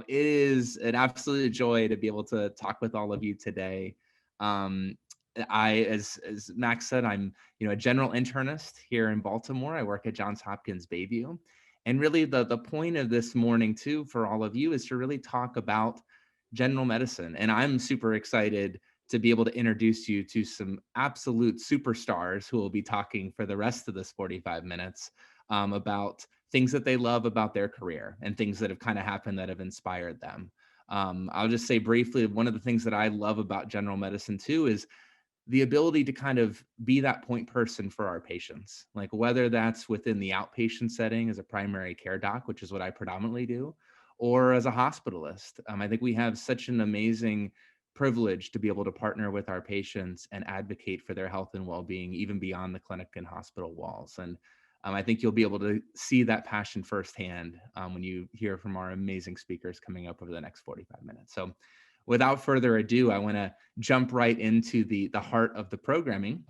It is an absolute joy to be able to talk with all of you today. Um, as Max said, I'm a general internist here in Baltimore. I work at Johns Hopkins Bayview, and really the point of this morning too for all of you is to really talk about general medicine. And I'm super excited to be able to introduce you to some absolute superstars who will be talking for the rest of this 45 minutes about things that they love about their career and things that have kind of happened that have inspired them. I'll just say briefly, one of the things that I love about general medicine too is the ability to kind of be that point person for our patients, like whether that's within the outpatient setting as a primary care doc, which is what I predominantly do, or as a hospitalist. I think we have such an amazing privilege to be able to partner with our patients and advocate for their health and well-being, even beyond the clinic and hospital walls. And I think you'll be able to see that passion firsthand when you hear from our amazing speakers coming up over the next 45 minutes. So without further ado, I want to jump right into the heart of the programming.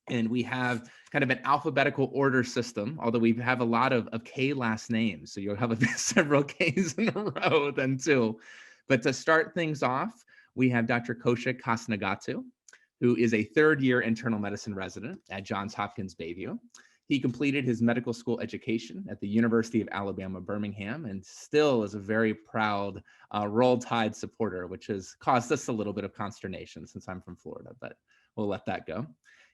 And we have kind of an alphabetical order system, although we have a lot of K last names. So you'll have several Ks in a row then too. But to start things off, we have Dr. Kaushik Kasnagatu, who is a third-year internal medicine resident at Johns Hopkins Bayview. He completed his medical school education at the University of Alabama, Birmingham, and still is a very proud Roll Tide supporter, which has caused us a little bit of consternation since I'm from Florida, but we'll let that go.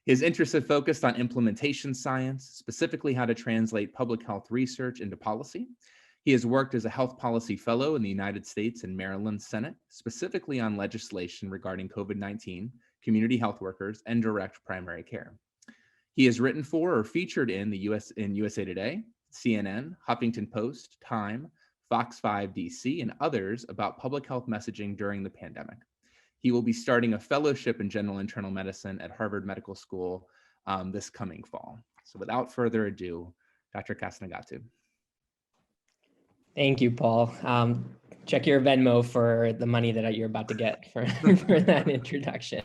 His interests have focused on implementation science, specifically how to translate public health research into policy. He has worked as a health policy fellow in the United States and Maryland Senate, specifically on legislation regarding COVID-19, community health workers, and direct primary care. He has written for or featured in USA Today, CNN, Huffington Post, Time, Fox 5 DC, and others about public health messaging during the pandemic. He will be starting a fellowship in general internal medicine at Harvard Medical School this coming fall. So without further ado, Dr. Kasnagatu. Thank you, Paul. Check your Venmo for the money that you're about to get for, for that introduction.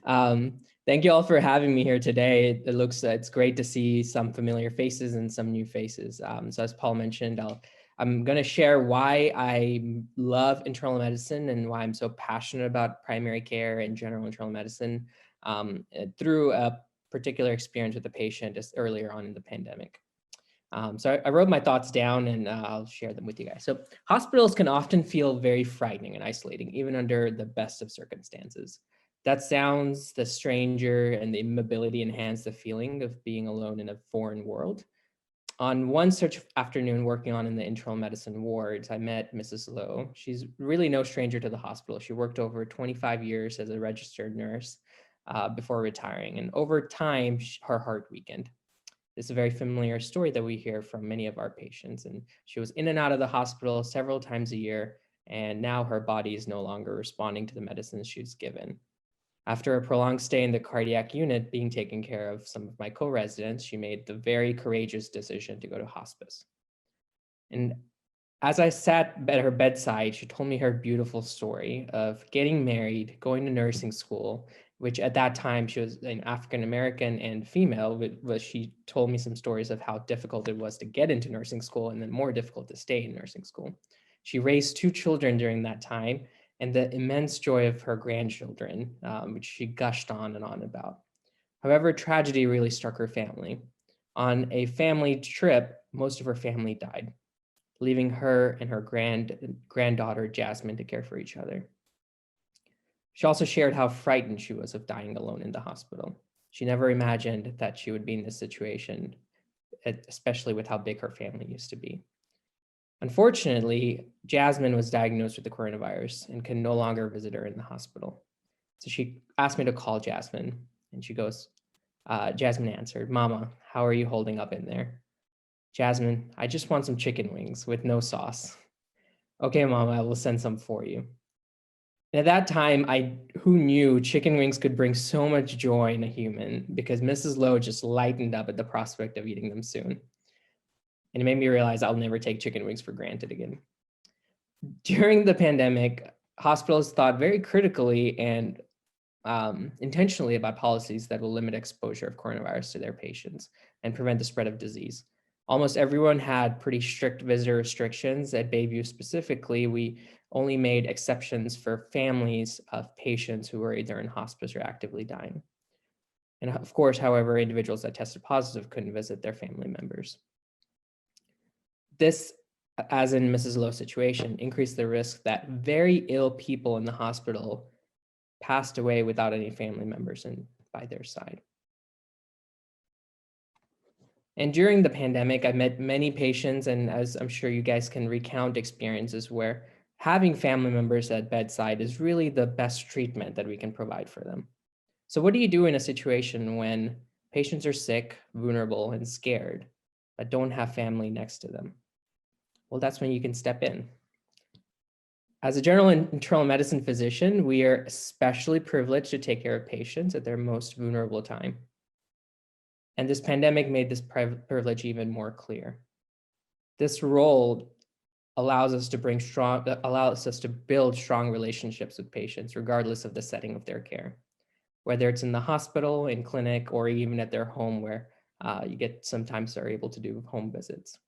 Thank you all for having me here today. It's great to see some familiar faces and some new faces. So as Paul mentioned, I'm going to share why I love internal medicine and why I'm so passionate about primary care and general internal medicine through a particular experience with a patient just earlier on in the pandemic. So I wrote my thoughts down and I'll share them with you guys. So hospitals can often feel very frightening and isolating, even under the best of circumstances. That sounds, the stranger and the immobility enhance the feeling of being alone in a foreign world. On one such afternoon working on in the internal medicine wards, I met Mrs. Lowe. She's really no stranger to the hospital. She worked over 25 years as a registered nurse before retiring. And over time, her heart weakened. This is a very familiar story that we hear from many of our patients. And she was in and out of the hospital several times a year. And now her body is no longer responding to the medicines she was given. After a prolonged stay in the cardiac unit being taken care of some of my co-residents, she made the very courageous decision to go to hospice. And as I sat at her bedside, she told me her beautiful story of getting married, going to nursing school, which at that time she was an African-American and female, but she told me some stories of how difficult it was to get into nursing school and then more difficult to stay in nursing school. She raised 2 children during that time and the immense joy of her grandchildren, which she gushed on and on about. However, tragedy really struck her family. On a family trip, most of her family died, leaving her and her granddaughter, Jasmine, to care for each other. She also shared how frightened she was of dying alone in the hospital. She never imagined that she would be in this situation, especially with how big her family used to be. Unfortunately, Jasmine was diagnosed with the coronavirus and can no longer visit her in the hospital. So she asked me to call Jasmine, and she goes, Jasmine answered, "Mama, how are you holding up in there?" "Jasmine, I just want some chicken wings with no sauce." "Okay, Mama, I will send some for you." And at that time, who knew chicken wings could bring so much joy in a human, because Mrs. Lowe just lightened up at the prospect of eating them soon. And it made me realize I'll never take chicken wings for granted again. During the pandemic, hospitals thought very critically and intentionally about policies that will limit exposure of coronavirus to their patients and prevent the spread of disease. almost everyone had pretty strict visitor restrictions. At Bayview specifically, we only made exceptions for families of patients who were either in hospice or actively dying. And of course, however, individuals that tested positive couldn't visit their family members. This, as in Mrs. Lowe's situation, increased the risk that very ill people in the hospital passed away without any family members by their side. And during the pandemic, I met many patients, and as I'm sure you guys can recount experiences where having family members at bedside is really the best treatment that we can provide for them. So what do you do in a situation when patients are sick, vulnerable, and scared, but don't have family next to them? Well, that's when you can step in. As a general and internal medicine physician, we are especially privileged to take care of patients at their most vulnerable time. And this pandemic made this privilege even more clear. This role allows us to build strong relationships with patients, regardless of the setting of their care, whether it's in the hospital, in clinic, or even at their home, where sometimes are able to do home visits.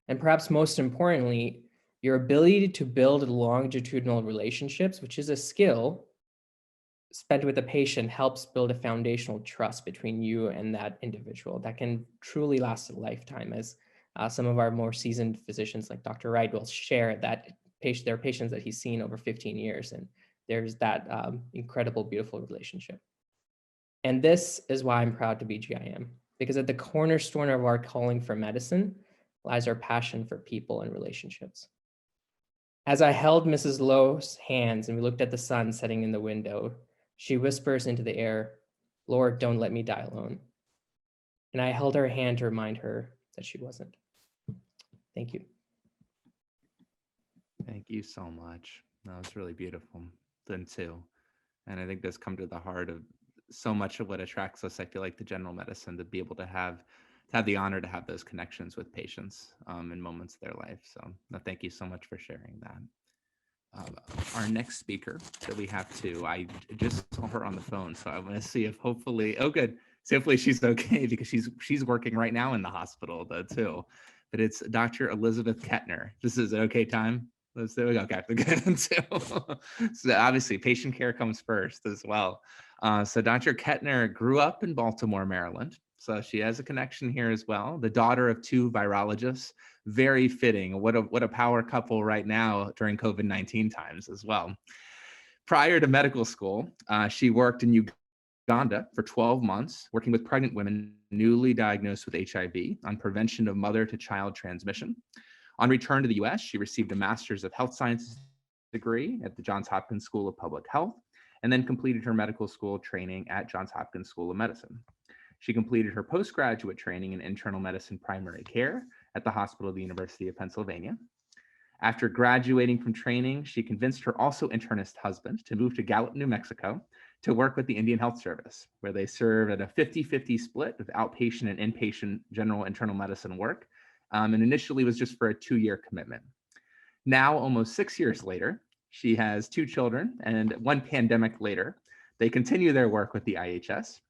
And perhaps most importantly, your ability to build longitudinal relationships, which is a skill spent with a patient, helps build a foundational trust between you and that individual that can truly last a lifetime, as some of our more seasoned physicians like Dr. Wright will share that there are patients that he's seen over 15 years, and there's that incredible, beautiful relationship. And this is why I'm proud to be GIM, because at the cornerstone of our calling for medicine lies our passion for people and relationships. As I held Mrs. Lowe's hands and we looked at the sun setting in the window, she whispers into the air, "Lord, don't let me die alone." And I held her hand to remind her that she wasn't. Thank you. Thank you so much. That was really beautiful then too. And I think this come to the heart of so much of what attracts us. I feel like the general medicine, to be able to have the honor to have those connections with patients in moments of their life. So thank you so much for sharing that. Our next speaker that we have to, I just saw her on the phone, so I want to see if hopefully, oh good, so hopefully she's okay, because she's working right now in the hospital though too. But it's Dr. Elizabeth Kettner. This is an okay time. Let's do it. Okay, good. So obviously patient care comes first as well. So Dr. Kettner grew up in Baltimore, Maryland. So she has a connection here as well. The daughter of two virologists. Very fitting. What a power couple right now during COVID-19 times as well. Prior to medical school, she worked in Uganda for 12 months, working with pregnant women newly diagnosed with HIV on prevention of mother-to-child transmission. On return to the US, she received a Master's of Health Sciences degree at the Johns Hopkins School of Public Health, and then completed her medical school training at Johns Hopkins School of Medicine. She completed her postgraduate training in internal medicine primary care at the Hospital of the University of Pennsylvania. After graduating from training, she convinced her also internist husband to move to Gallup, New Mexico, to work with the Indian Health Service, where they serve at a 50-50 split of outpatient and inpatient general internal medicine work, and initially was just for a 2-year commitment. Now, almost 6 years later, she has 2 children, and one pandemic later, they continue their work with the IHS.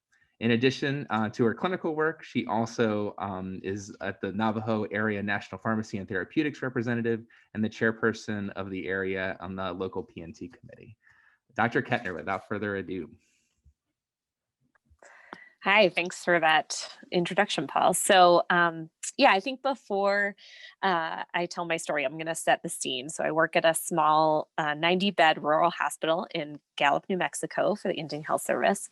In addition to her clinical work, she also is at the Navajo Area National Pharmacy and Therapeutics representative and the chairperson of the area on the local PNT committee. Dr. Kettner, without further ado. Hi, thanks for that introduction, Paul. So yeah, I think before I tell my story, I'm going to set the scene. So I work at a small 90-bed rural hospital in Gallup, New Mexico for the Indian Health Service.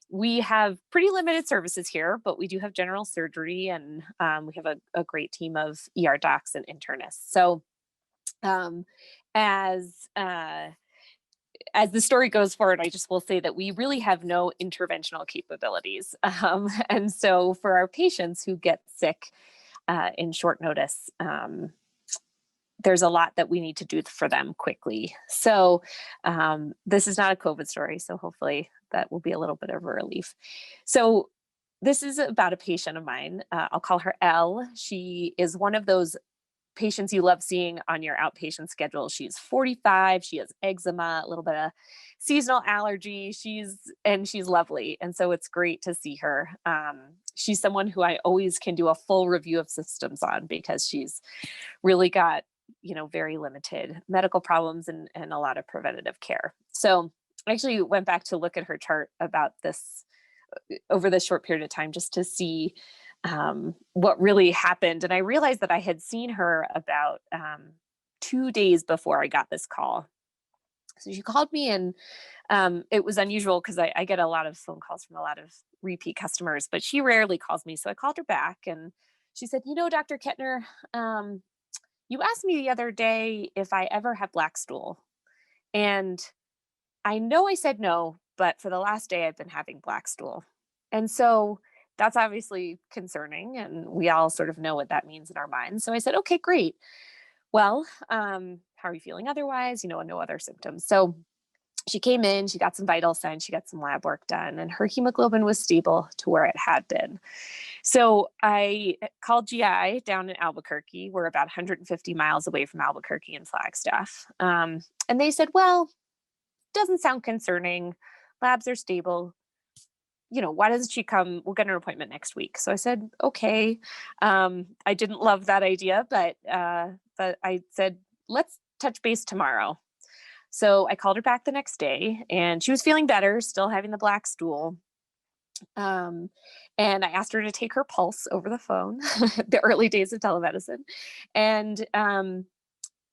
We have pretty limited services here, but we do have general surgery, and we have a great team of ER docs and internists. So as the story goes forward, I just will say that we really have no interventional capabilities. And so for our patients who get sick in short notice, there's a lot that we need to do for them quickly. So this is not a COVID story, so hopefully that will be a little bit of a relief. So this is about a patient of mine. I'll call her Elle. She is one of those patients you love seeing on your outpatient schedule. She's 45, she has eczema, a little bit of seasonal allergy. She's lovely. And so it's great to see her. She's someone who I always can do a full review of systems on because she's really got, very limited medical problems and a lot of preventative care. So I actually went back to look at her chart about this over this short period of time just to see what really happened. And I realized that I had seen her about 2 days before I got this call. So she called me, and it was unusual because I get a lot of phone calls from a lot of repeat customers, but she rarely calls me. So I called her back, and she said, Dr. Kettner, you asked me the other day if I ever had black stool. And I know I said no, but for the last day I've been having black stool. And so that's obviously concerning, and we all sort of know what that means in our minds. So I said, okay, great. Well, how are you feeling otherwise? No other symptoms. So she came in, she got some vital signs, she got some lab work done, and her hemoglobin was stable to where it had been. So I called GI down in Albuquerque. We're about 150 miles away from Albuquerque and Flagstaff. And they said, well, doesn't sound concerning. Labs are stable. Why doesn't she come? We'll get an appointment next week. So I said, okay. I didn't love that idea, but I said, let's touch base tomorrow. So I called her back the next day, and she was feeling better, still having the black stool. And I asked her to take her pulse over the phone, the early days of telemedicine. And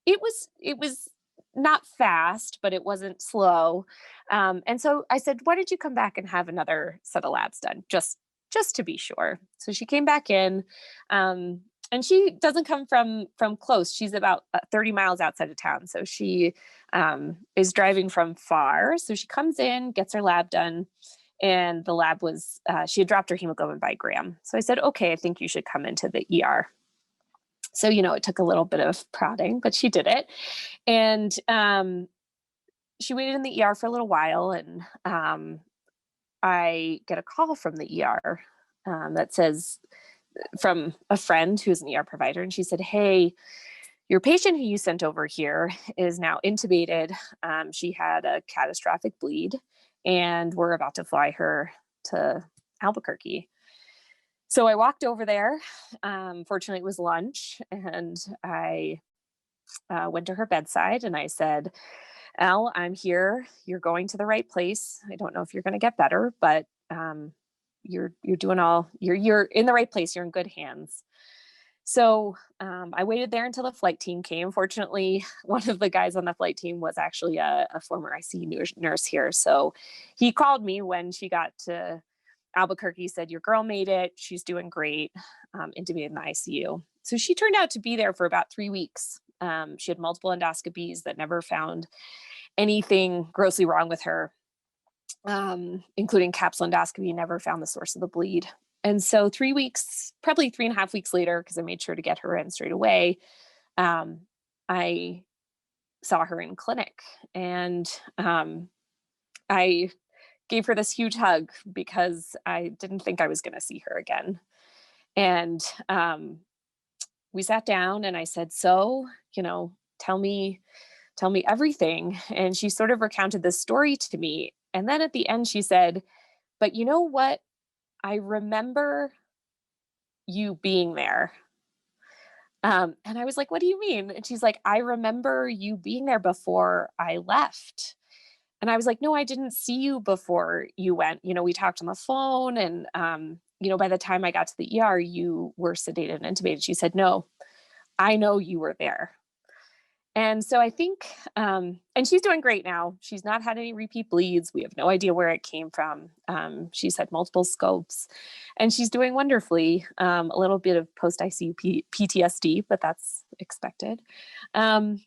it was not fast, but it wasn't slow. And so I said, why don't you come back and have another set of labs done just to be sure? So she came back in, and she doesn't come from close. She's about 30 miles outside of town. So she is driving from far. So she comes in, gets her lab done, and the lab was, she had dropped her hemoglobin by gram. So I said, okay, I think you should come into the ER. So, it took a little bit of prodding, but she did it. And she waited in the ER for a little while, and I get a call from the ER that says, from a friend who's an ER provider. And she said, hey, your patient who you sent over here is now intubated. She had a catastrophic bleed, and we're about to fly her to Albuquerque. So I walked over there. Fortunately, it was lunch, and I went to her bedside, and I said, Elle, I'm here. You're going to the right place. I don't know if you're going to get better, but you're doing you're in the right place. You're in good hands. So I waited there until the flight team came. Fortunately, one of the guys on the flight team was actually a former ICU nurse here. So he called me when she got to Albuquerque, said, your girl made it. She's doing great, intubated in the ICU. So she turned out to be there for about 3 weeks. She had multiple endoscopies that never found anything grossly wrong with her, including capsule endoscopy, never found the source of the bleed. And so 3 weeks, probably 3.5 weeks later, because I made sure to get her in straight away, I saw her in clinic, and I gave her this huge hug because I didn't think I was going to see her again. And we sat down, and I said, so, tell me everything. And she sort of recounted this story to me. And then at the end, she said, but you know what? I remember you being there. And I was like, what do you mean? And she's like, I remember you being there before I left. And I was like, no, I didn't see you before you went. We talked on the phone, and, by the time I got to the ER, you were sedated and intubated. She said, no, I know you were there. And so I think, and she's doing great now. She's not had any repeat bleeds. We have no idea where it came from. She's had multiple scopes, and she's doing wonderfully. A little bit of post-ICU PTSD, but that's expected. But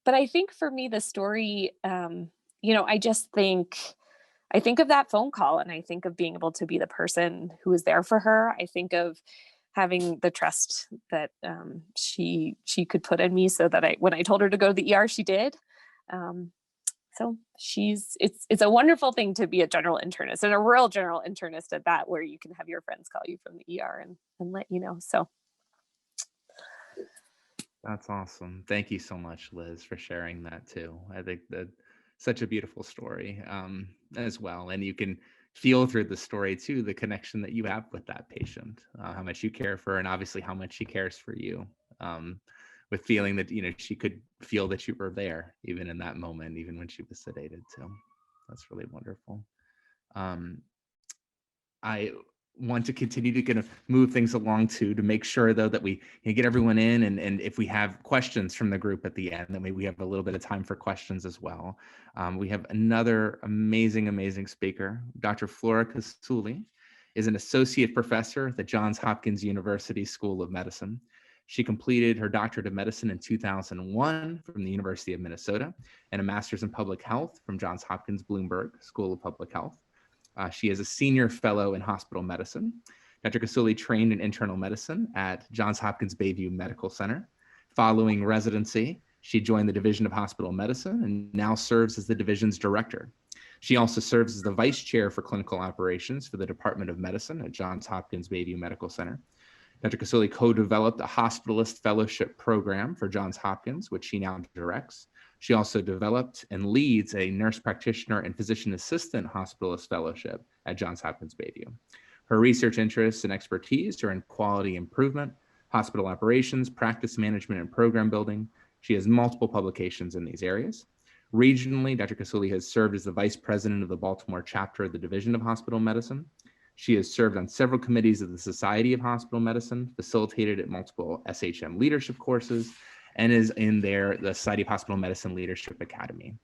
I think for me, the story, I think of that phone call, and I think of being able to be the person who was there for her. I think of having the trust that she could put in me, so that when I told her to go to the ER, she did. So it's a wonderful thing to be a general internist, and a rural general internist at that, where you can have your friends call you from the ER and let you know. So That's awesome. Thank you so much, Liz, for sharing that too. I think that such a beautiful story as well. And you can feel through the story too, the connection that you have with that patient, how much you care for her, and obviously how much she cares for you. With feeling that, she could feel that you were there, even in that moment, even when she was sedated. So that's really wonderful. I want to continue to kind of move things along to make sure though that we get everyone in, and if we have questions from the group at the end, then maybe we have a little bit of time for questions as well. We have another amazing speaker. Dr. Flora Kasuli is an associate professor at the Johns Hopkins University School of Medicine. She completed her doctorate of medicine in 2001 from the University of Minnesota and a master's in public health from Johns Hopkins Bloomberg School of Public Health. She is a senior fellow in hospital medicine. Dr. Kasuli trained in internal medicine at Johns Hopkins Bayview Medical Center. Following residency, she joined the Division of Hospital Medicine and now serves as the division's director. She also serves as the vice chair for clinical operations for the Department of Medicine at Johns Hopkins Bayview Medical Center. Dr. Kasuli co-developed a hospitalist fellowship program for Johns Hopkins, which she now directs. She also developed and leads a nurse practitioner and physician assistant hospitalist fellowship at Johns Hopkins Bayview. Her research interests and expertise are in quality improvement, hospital operations, practice management, and program building. She has multiple publications in these areas. Regionally, Dr. Kasuli has served as the vice president of the Baltimore chapter of the Division of Hospital Medicine. She has served on several committees of the Society of Hospital Medicine, facilitated at multiple SHM leadership courses, and is in the Society of Hospital Medicine Leadership Academy.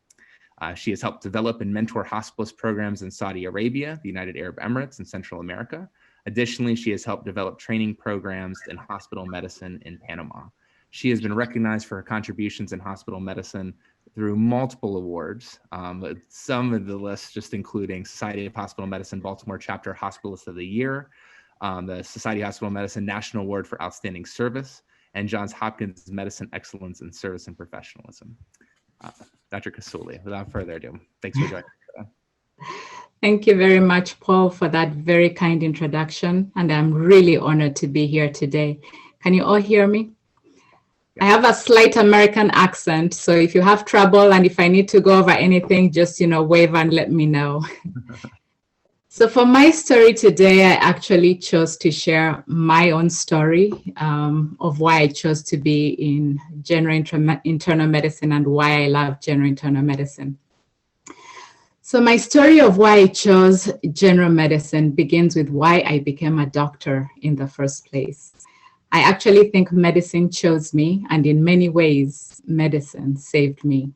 She has helped develop and mentor hospitalist programs in Saudi Arabia, the United Arab Emirates, and Central America. Additionally, she has helped develop training programs in hospital medicine in Panama. She has been recognized for her contributions in hospital medicine through multiple awards. Some of the lists just including Society of Hospital Medicine Baltimore Chapter Hospitalist of the Year, the Society of Hospital Medicine National Award for Outstanding Service, and Johns Hopkins Medicine Excellence in Service and Professionalism. Dr. Kasuli, without further ado, thanks for joining us. Thank you very much, Paul, for that very kind introduction. And I'm really honored to be here today. Can you all hear me? I have a slight American accent, so if you have trouble and if I need to go over anything, just, wave and let me know. So for my story today, I actually chose to share my own story of why I chose to be in general internal medicine and why I love general internal medicine. So my story of why I chose general medicine begins with why I became a doctor in the first place. I actually think medicine chose me, and in many ways, medicine saved me.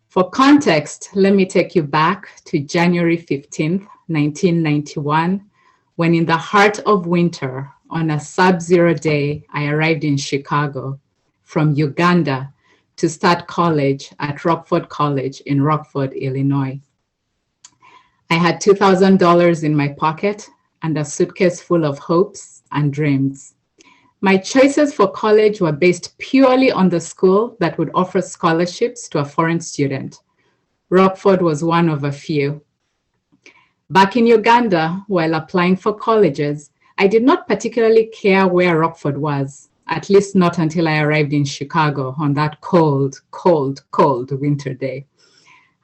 For context, let me take you back to January 15th, 1991, when in the heart of winter, on a sub-zero day, I arrived in Chicago from Uganda to start college at Rockford College in Rockford, Illinois. I had $2,000 in my pocket and a suitcase full of hopes and dreams. My choices for college were based purely on the school that would offer scholarships to a foreign student. Rockford was one of a few. Back in Uganda, while applying for colleges, I did not particularly care where Rockford was, at least not until I arrived in Chicago on that cold winter day.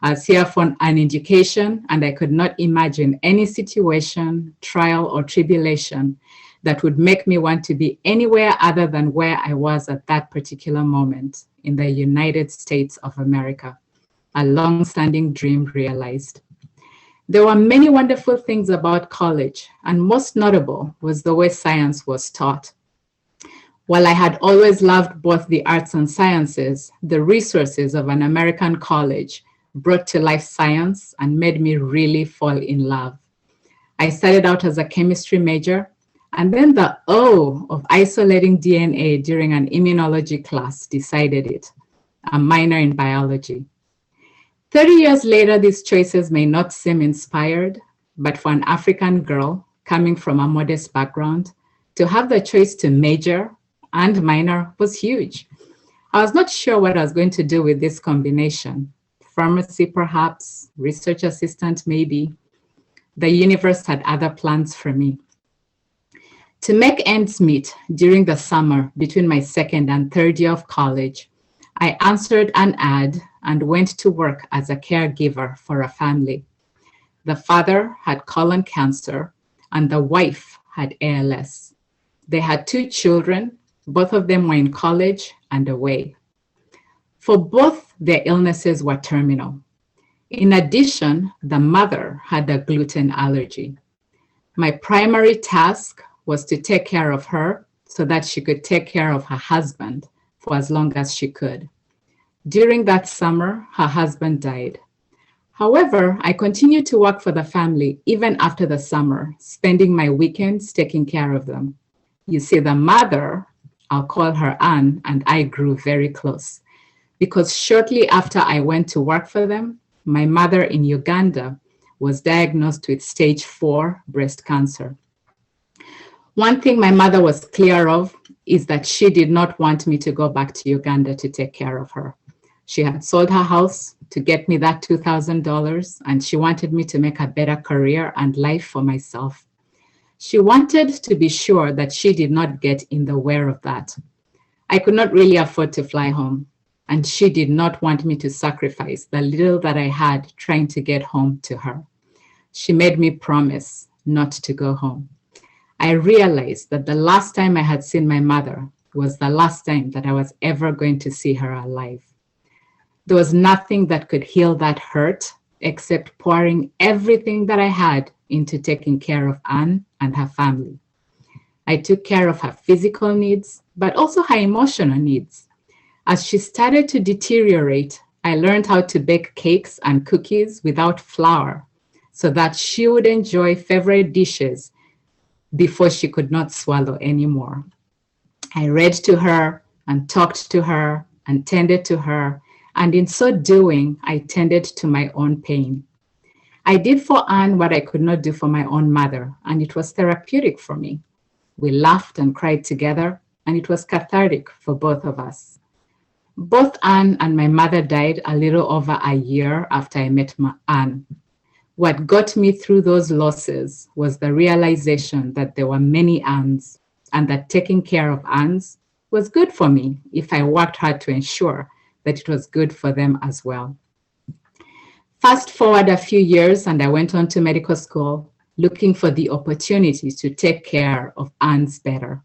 I was here for an education, and I could not imagine any situation, trial, or tribulation that would make me want to be anywhere other than where I was at that particular moment in the United States of America, a long-standing dream realized. There were many wonderful things about college, and most notable was the way science was taught. While I had always loved both the arts and sciences, the resources of an American college brought to life science and made me really fall in love. I started out as a chemistry major, and then the O of isolating DNA during an immunology class decided it, a minor in biology. 30 years later, these choices may not seem inspired, but for an African girl coming from a modest background, to have the choice to major and minor was huge. I was not sure what I was going to do with this combination. Pharmacy, perhaps, research assistant, maybe. The universe had other plans for me. To make ends meet during the summer between my second and third year of college, I answered an ad and went to work as a caregiver for a family. The father had colon cancer and the wife had ALS. They had 2 children, both of them were in college and away. For both, their illnesses were terminal. In addition, the mother had a gluten allergy. My primary task was to take care of her so that she could take care of her husband for as long as she could. During that summer, her husband died. However, I continued to work for the family even after the summer, spending my weekends taking care of them. You see, the mother, I'll call her Anne, and I grew very close because shortly after I went to work for them, my mother in Uganda was diagnosed with stage 4 breast cancer. One thing my mother was clear of is that she did not want me to go back to Uganda to take care of her. She had sold her house to get me that $2,000, and she wanted me to make a better career and life for myself. She wanted to be sure that she did not get in the way of that. I could not really afford to fly home, and she did not want me to sacrifice the little that I had trying to get home to her. She made me promise not to go home. I realized that the last time I had seen my mother was the last time that I was ever going to see her alive. There was nothing that could heal that hurt except pouring everything that I had into taking care of Anne and her family. I took care of her physical needs, but also her emotional needs. As she started to deteriorate, I learned how to bake cakes and cookies without flour so that she would enjoy favorite dishes before she could not swallow anymore. I read to her and talked to her and tended to her, and in so doing, I tended to my own pain. I did for Anne what I could not do for my own mother, and it was therapeutic for me. We laughed and cried together, and it was cathartic for both of us. Both Anne and my mother died a little over a year after I met Anne. What got me through those losses was the realization that there were many Annes, and that taking care of Annes was good for me if I worked hard to ensure that it was good for them as well. Fast forward a few years, and I went on to medical school looking for the opportunity to take care of Annes better,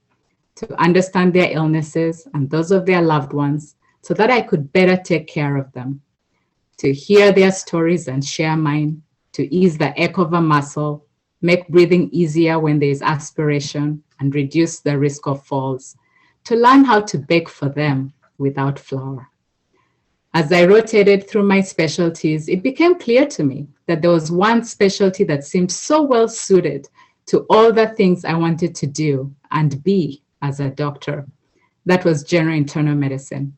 to understand their illnesses and those of their loved ones so that I could better take care of them, to hear their stories and share mine, to ease the ache of a muscle, make breathing easier when there is aspiration, and reduce the risk of falls, to learn how to bake for them without flour. As I rotated through my specialties, it became clear to me that there was one specialty that seemed so well suited to all the things I wanted to do and be as a doctor. That was general internal medicine.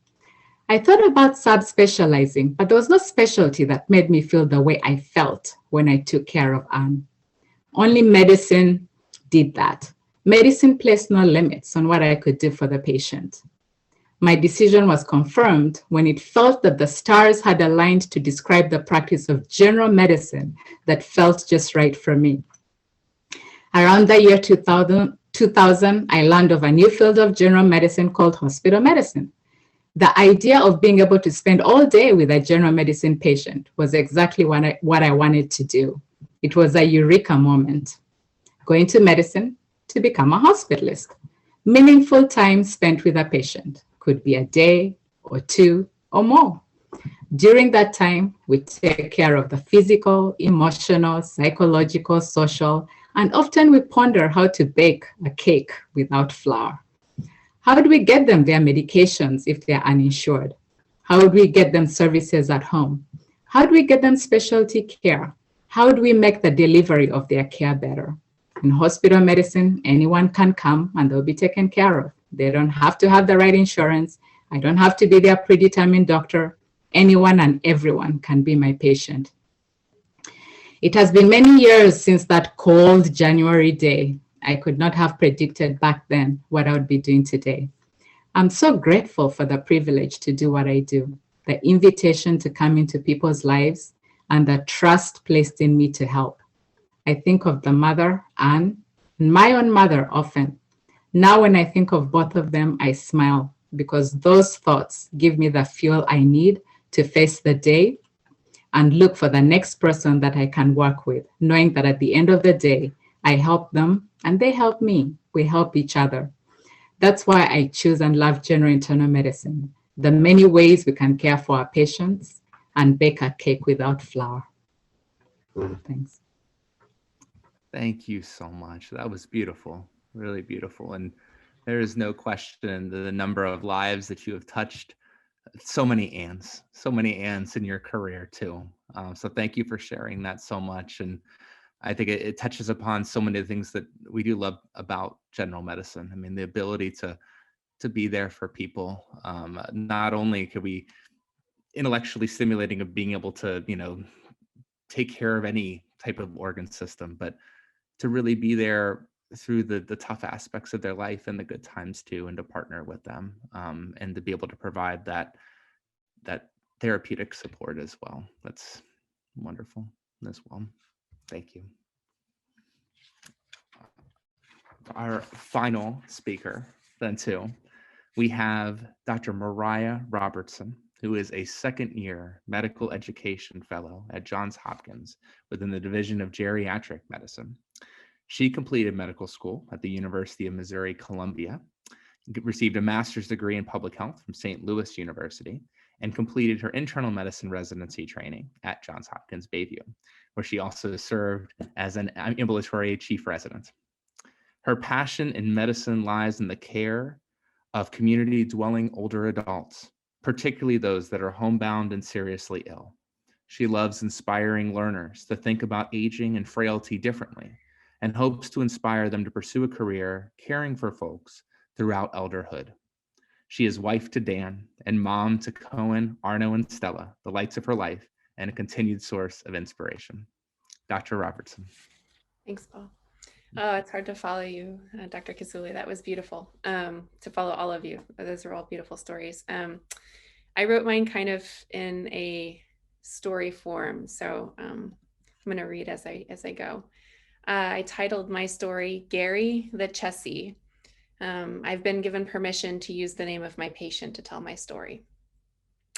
I thought about subspecializing, but there was no specialty that made me feel the way I felt when I took care of Anne. Only medicine did that. Medicine placed no limits on what I could do for the patient. My decision was confirmed when it felt that the stars had aligned to describe the practice of general medicine that felt just right for me. Around the year 2000, I learned of a new field of general medicine called hospital medicine. The idea of being able to spend all day with a general medicine patient was exactly what I wanted to do. It was a eureka moment. Going to medicine to become a hospitalist. Meaningful time spent with a patient. Could be a day or 2 or more. During that time, we take care of the physical, emotional, psychological, social, and often we ponder how to bake a cake without flour. How do we get them their medications if they're uninsured? How do we get them services at home? How do we get them specialty care? How do we make the delivery of their care better? In hospital medicine, anyone can come and they'll be taken care of. They don't have to have the right insurance. I don't have to be their predetermined doctor. Anyone and everyone can be my patient. It has been many years since that cold January day. I could not have predicted back then what I would be doing today. I'm so grateful for the privilege to do what I do, the invitation to come into people's lives, and the trust placed in me to help. I think of the mother, Anne, and my own mother often Now, when I think of both of them, I smile because those thoughts give me the fuel I need to face the day and look for the next person that I can work with, knowing that at the end of the day, I help them and they help me. We help each other. That's why I choose and love general internal medicine. The many ways we can care for our patients and bake a cake without flour. Thanks. Thank you so much. That was beautiful, really beautiful. And there is no question the number of lives that you have touched. So many Anns in your career too. So thank you for sharing that so much. And I think it touches upon so many of the things that we do love about general medicine. I mean, the ability to be there for people. Not only could we intellectually stimulating of being able to, take care of any type of organ system, but to really be there through the tough aspects of their life and the good times too, and to partner with them, and to be able to provide that therapeutic support as well. That's wonderful as well. Thank you. Our final speaker then too, we have Dr. Mariah Robertson, who is a second-year medical education fellow at Johns Hopkins within the Division of Geriatric Medicine. She completed medical school at the University of Missouri-Columbia, received a master's degree in public health from St. Louis University, and completed her internal medicine residency training at Johns Hopkins Bayview, where she also served as an ambulatory chief resident. Her passion in medicine lies in the care of community-dwelling older adults, particularly those that are homebound and seriously ill. She loves inspiring learners to think about aging and frailty differently, and hopes to inspire them to pursue a career caring for folks throughout elderhood. She is wife to Dan and mom to Cohen, Arno, and Stella, the lights of her life, and a continued source of inspiration. Dr. Robertson. Thanks, Paul. Oh, it's hard to follow you, Dr. Kasuli. That was beautiful. To follow all of you. Those are all beautiful stories. I wrote mine kind of in a story form, so I'm going to read as I go. I titled my story, Gary the Chessie. I've been given permission to use the name of my patient to tell my story.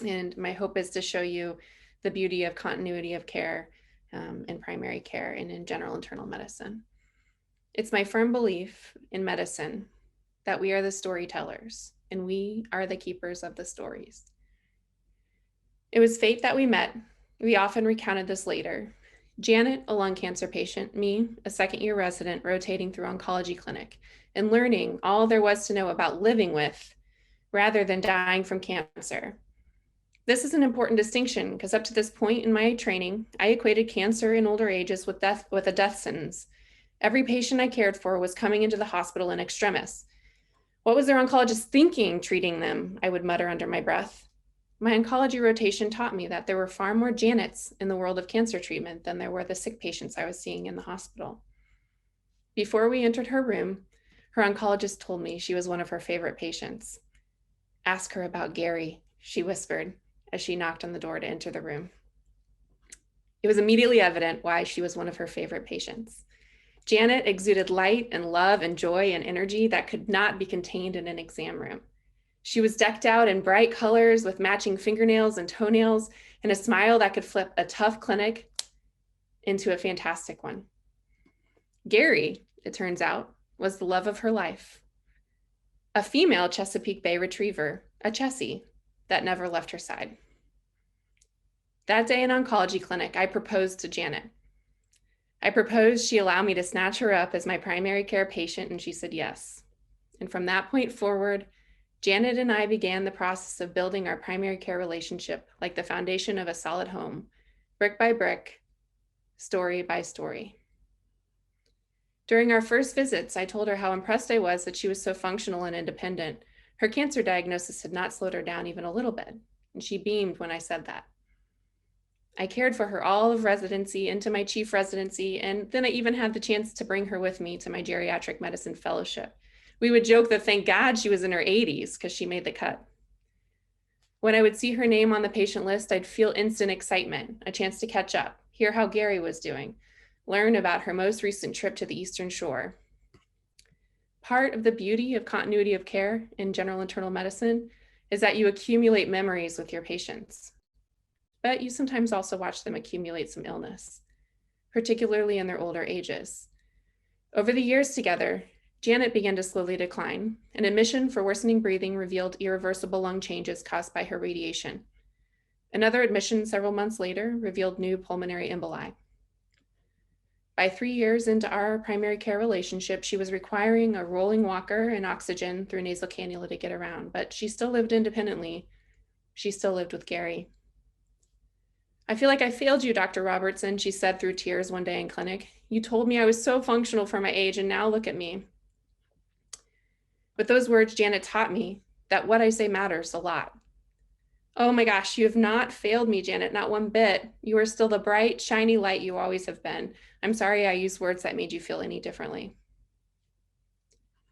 And my hope is to show you the beauty of continuity of care in primary care and in general internal medicine. It's my firm belief in medicine that we are the storytellers and we are the keepers of the stories. It was fate that we met. We often recounted this later. Janet, a lung cancer patient, me, a second-year resident rotating through oncology clinic and learning all there was to know about living with rather than dying from cancer. This is an important distinction because up to this point in my training, I equated cancer in older ages with a death sentence. Every patient I cared for was coming into the hospital in extremis. What was their oncologist thinking treating them? I would mutter under my breath. My oncology rotation taught me that there were far more Janets in the world of cancer treatment than there were the sick patients I was seeing in the hospital. Before we entered her room, her oncologist told me she was one of her favorite patients. Ask her about Gary, she whispered as she knocked on the door to enter the room. It was immediately evident why she was one of her favorite patients. Janet exuded light and love and joy and energy that could not be contained in an exam room. She was decked out in bright colors with matching fingernails and toenails and a smile that could flip a tough clinic into a fantastic one. Gary, it turns out, was the love of her life. A female Chesapeake Bay retriever, a Chessie, that never left her side. That day in oncology clinic, I proposed to Janet. I proposed she allow me to snatch her up as my primary care patient, and she said yes. And from that point forward, Janet and I began the process of building our primary care relationship like the foundation of a solid home, brick by brick, story by story. During our first visits, I told her how impressed I was that she was so functional and independent. Her cancer diagnosis had not slowed her down even a little bit, and she beamed when I said that. I cared for her all of residency into my chief residency, and then I even had the chance to bring her with me to my geriatric medicine fellowship. We would joke that thank God she was in her 80s because she made the cut. When I would see her name on the patient list, I'd feel instant excitement, a chance to catch up, hear how Gary was doing, learn about her most recent trip to the Eastern Shore. Part of the beauty of continuity of care in general internal medicine is that you accumulate memories with your patients, but you sometimes also watch them accumulate some illness, particularly in their older ages. Over the years together, Janet began to slowly decline. An admission for worsening breathing revealed irreversible lung changes caused by her radiation. Another admission several months later revealed new pulmonary emboli. By 3 years into our primary care relationship, she was requiring a rolling walker and oxygen through nasal cannula to get around, but she still lived independently. She still lived with Gary. "I feel like I failed you, Dr. Robertson," she said through tears one day in clinic. "You told me I was so functional for my age, and now look at me." With those words, Janet taught me that what I say matters a lot. "Oh my gosh, you have not failed me, Janet, not one bit. You are still the bright, shiny light you always have been. I'm sorry I used words that made you feel any differently."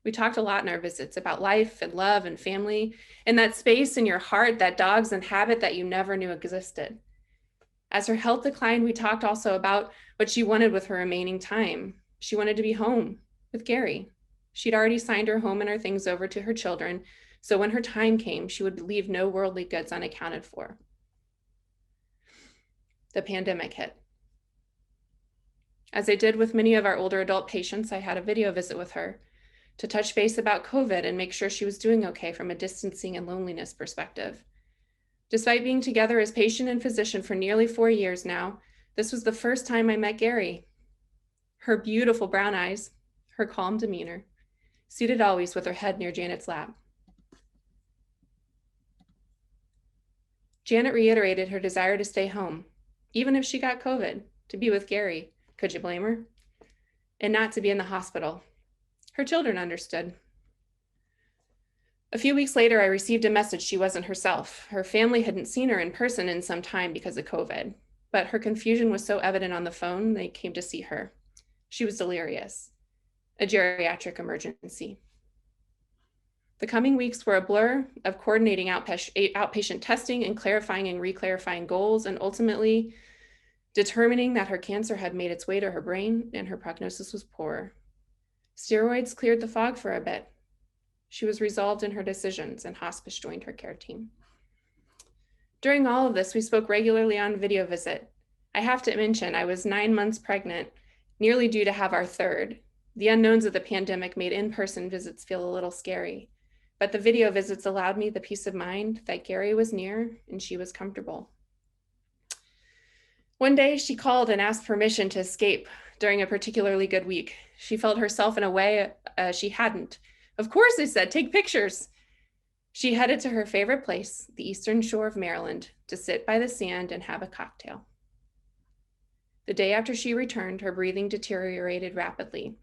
We talked a lot in our visits about life and love and family, and that space in your heart that dogs inhabit that you never knew existed. As her health declined, we talked also about what she wanted with her remaining time. She wanted to be home with Gary. She'd already signed her home and her things over to her children, so when her time came, she would leave no worldly goods unaccounted for. The pandemic hit. As I did with many of our older adult patients, I had a video visit with her to touch base about COVID and make sure she was doing okay from a distancing and loneliness perspective. Despite being together as patient and physician for nearly 4 years now, this was the first time I met Gary. Her beautiful brown eyes, her calm demeanor, seated always with her head near Janet's lap. Janet reiterated her desire to stay home, even if she got COVID, to be with Gary. Could you blame her? And not to be in the hospital. Her children understood. A few weeks later, I received a message she wasn't herself. Her family hadn't seen her in person in some time because of COVID, but her confusion was so evident on the phone, they came to see her. She was delirious, a geriatric emergency. The coming weeks were a blur of coordinating outpatient testing and clarifying and reclarifying goals, and ultimately determining that her cancer had made its way to her brain and her prognosis was poor. Steroids cleared the fog for a bit. She was resolved in her decisions, and hospice joined her care team. During all of this, we spoke regularly on video visit. I have to mention, I was 9 months pregnant, nearly due to have our third. The unknowns of the pandemic made in-person visits feel a little scary, but the video visits allowed me the peace of mind that Gary was near and she was comfortable. One day, she called and asked permission to escape during a particularly good week. She felt herself in a way she hadn't. "Of course," I said, "take pictures." She headed to her favorite place, the eastern shore of Maryland, to sit by the sand and have a cocktail. The day after she returned, her breathing deteriorated rapidly.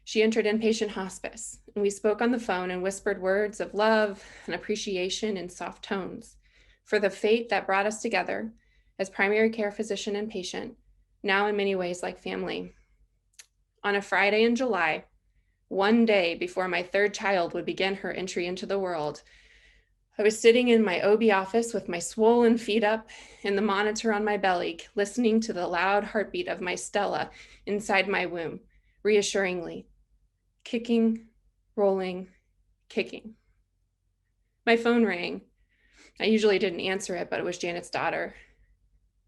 She entered inpatient hospice, and we spoke on the phone and whispered words of love and appreciation in soft tones for the fate that brought us together as primary care physician and patient, now in many ways like family. On a Friday in July, one day before my third child would begin her entry into the world, I was sitting in my OB office with my swollen feet up and the monitor on my belly, listening to the loud heartbeat of my Stella inside my womb, reassuringly, kicking, rolling, kicking. My phone rang. I usually didn't answer it, but it was Janet's daughter.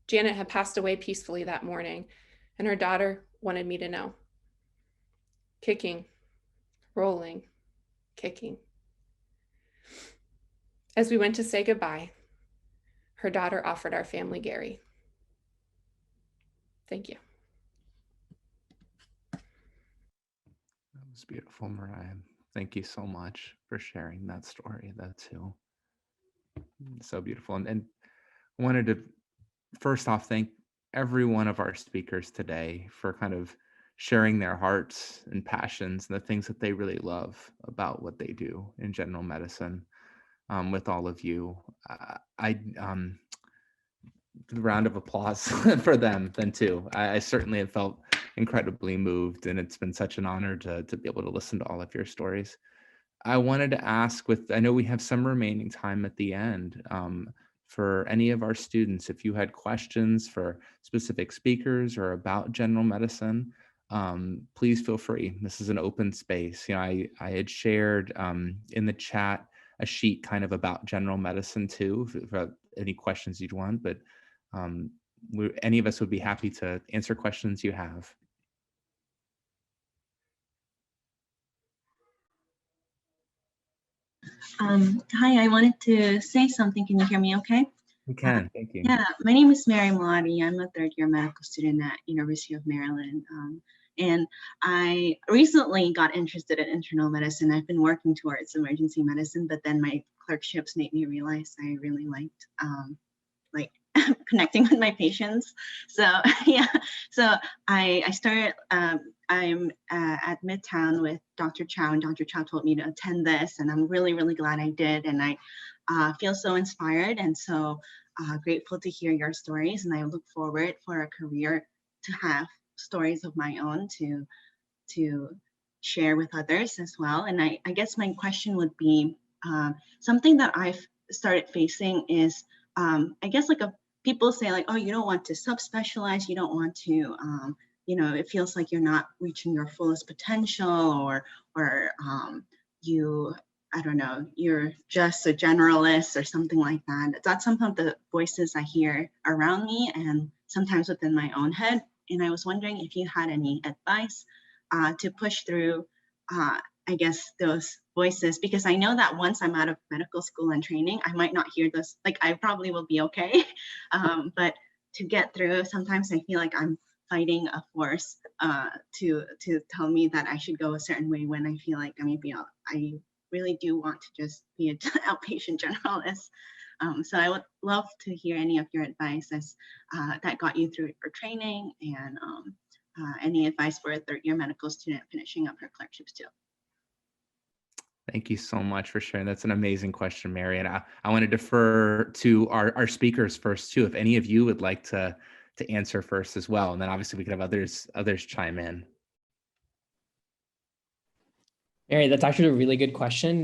Janet had passed away peacefully that morning, and her daughter wanted me to know. Kicking, rolling, kicking. As we went to say goodbye, her daughter offered our family Gary. Thank you. That was beautiful, Mariah. Thank you so much for sharing that story. That's so beautiful. And I wanted to first off thank every one of our speakers today for kind of sharing their hearts and passions and the things that they really love about what they do in general medicine. With all of you, the round of applause for them then too. I certainly have felt incredibly moved, and it's been such an honor to be able to listen to all of your stories. I wanted to ask, I know we have some remaining time at the end, for any of our students, if you had questions for specific speakers or about general medicine, please feel free. This is an open space. You know, I had shared in the chat a sheet kind of about general medicine too, for any questions you'd want, but any of us would be happy to answer questions you have. Hi, I wanted to say something. Can you hear me okay? You can, thank you. Yeah, my name is Mary Muladi. I'm a third-year medical student at University of Maryland. And I recently got interested in internal medicine. I've been working towards emergency medicine, but then my clerkships made me realize I really liked connecting with my patients. So yeah, so I started, I'm at Midtown with Dr. Chow, and Dr. Chow told me to attend this, and I'm really, really glad I did. And I feel so inspired and so grateful to hear your stories. And I look forward for a career to have stories of my own to share with others as well. And I guess my question would be, something that I've started facing is, I guess people say like, oh, you don't want to subspecialize, you don't want to, you know, it feels like you're not reaching your fullest potential, or you, I don't know, you're just a generalist or something like that. That's some of the voices I hear around me and sometimes within my own head. And I was wondering if you had any advice to push through, I guess, those voices, because I know that once I'm out of medical school and training, I might not hear this, like I probably will be okay. But to get through, sometimes I feel like I'm fighting a force to tell me that I should go a certain way when I feel like I really do want to just be an outpatient generalist. So I would love to hear any of your advice as that got you through your training, and any advice for a third-year medical student finishing up her clerkships too. Thank you so much for sharing. That's an amazing question, Mary. And I want to defer to our speakers first too, if any of you would like to answer first as well. And then obviously we could have others chime in. Mary, that's actually a really good question.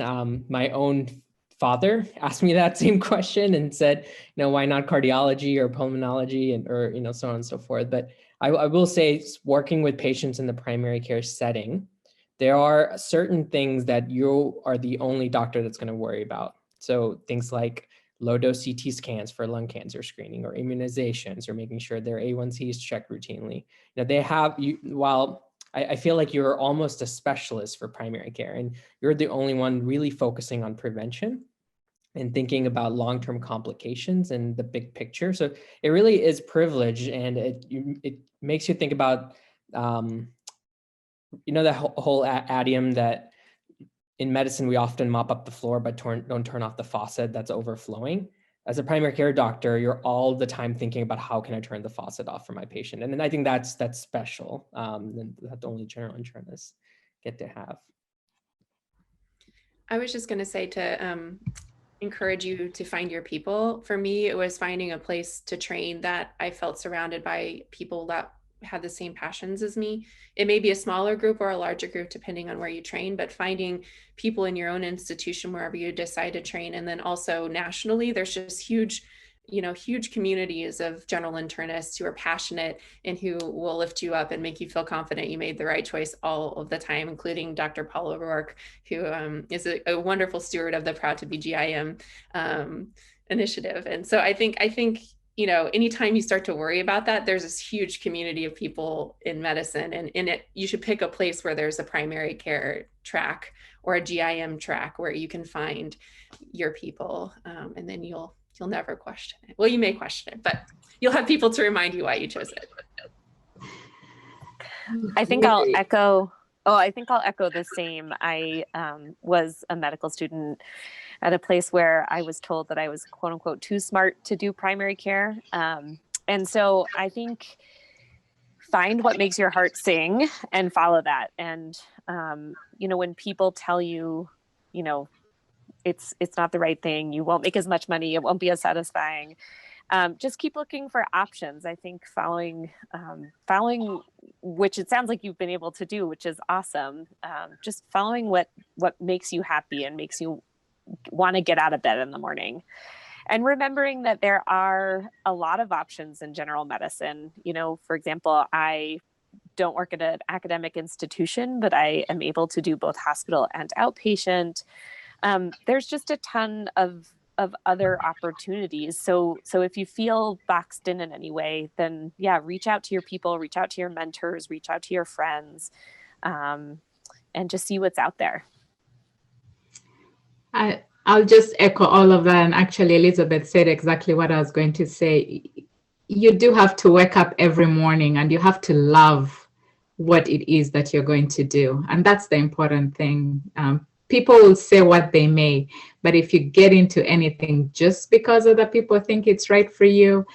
My own father asked me that same question and said, you know, why not cardiology or pulmonology, and or, you know, so on and so forth. But I will say, working with patients in the primary care setting, there are certain things that you are the only doctor that's going to worry about. So things like low dose CT scans for lung cancer screening, or immunizations, or making sure their A1C is checked routinely. You know, they have you, while I feel like you're almost a specialist for primary care, and you're the only one really focusing on prevention and thinking about long-term complications and the big picture. So it really is privilege, and it makes you think about, you know, that whole idiom that in medicine we often mop up the floor but don't turn off the faucet that's overflowing. As a primary care doctor, you're all the time thinking about how can I turn the faucet off for my patient, and then I think that's special, that only general internists get to have. I was just going to say to encourage you to find your people. For me, it was finding a place to train that I felt surrounded by people that had the same passions as me. It may be a smaller group or a larger group, depending on where you train, but finding people in your own institution, wherever you decide to train. And then also nationally, there's just huge communities of general internists who are passionate and who will lift you up and make you feel confident you made the right choice all of the time, including Dr. Paul O'Rourke, who is a wonderful steward of the Proud to be GIM initiative. And so I think, you know, anytime you start to worry about that, there's this huge community of people in medicine, and in it, you should pick a place where there's a primary care track or a GIM track where you can find your people, and then you'll never question it. Well, you may question it, but you'll have people to remind you why you chose it. I think I'll echo the same. I was a medical student at a place where I was told that I was quote unquote too smart to do primary care. And so I think find what makes your heart sing and follow that. And, you know, when people tell you, you know, it's not the right thing, you won't make as much money, it won't be as satisfying, just keep looking for options. I think following, which it sounds like you've been able to do, which is awesome. Just following what makes you happy and makes you want to get out of bed in the morning. And remembering that there are a lot of options in general medicine. You know, for example, I don't work at an academic institution, but I am able to do both hospital and outpatient. There's just a ton of other opportunities. So if you feel boxed in any way, then yeah, reach out to your people, reach out to your mentors, reach out to your friends, and just see what's out there. I'll just echo all of that. And actually, Elizabeth said exactly what I was going to say. You do have to wake up every morning and you have to love what it is that you're going to do. And that's the important thing. People will say what they may, but if you get into anything just because other people think it's right for you,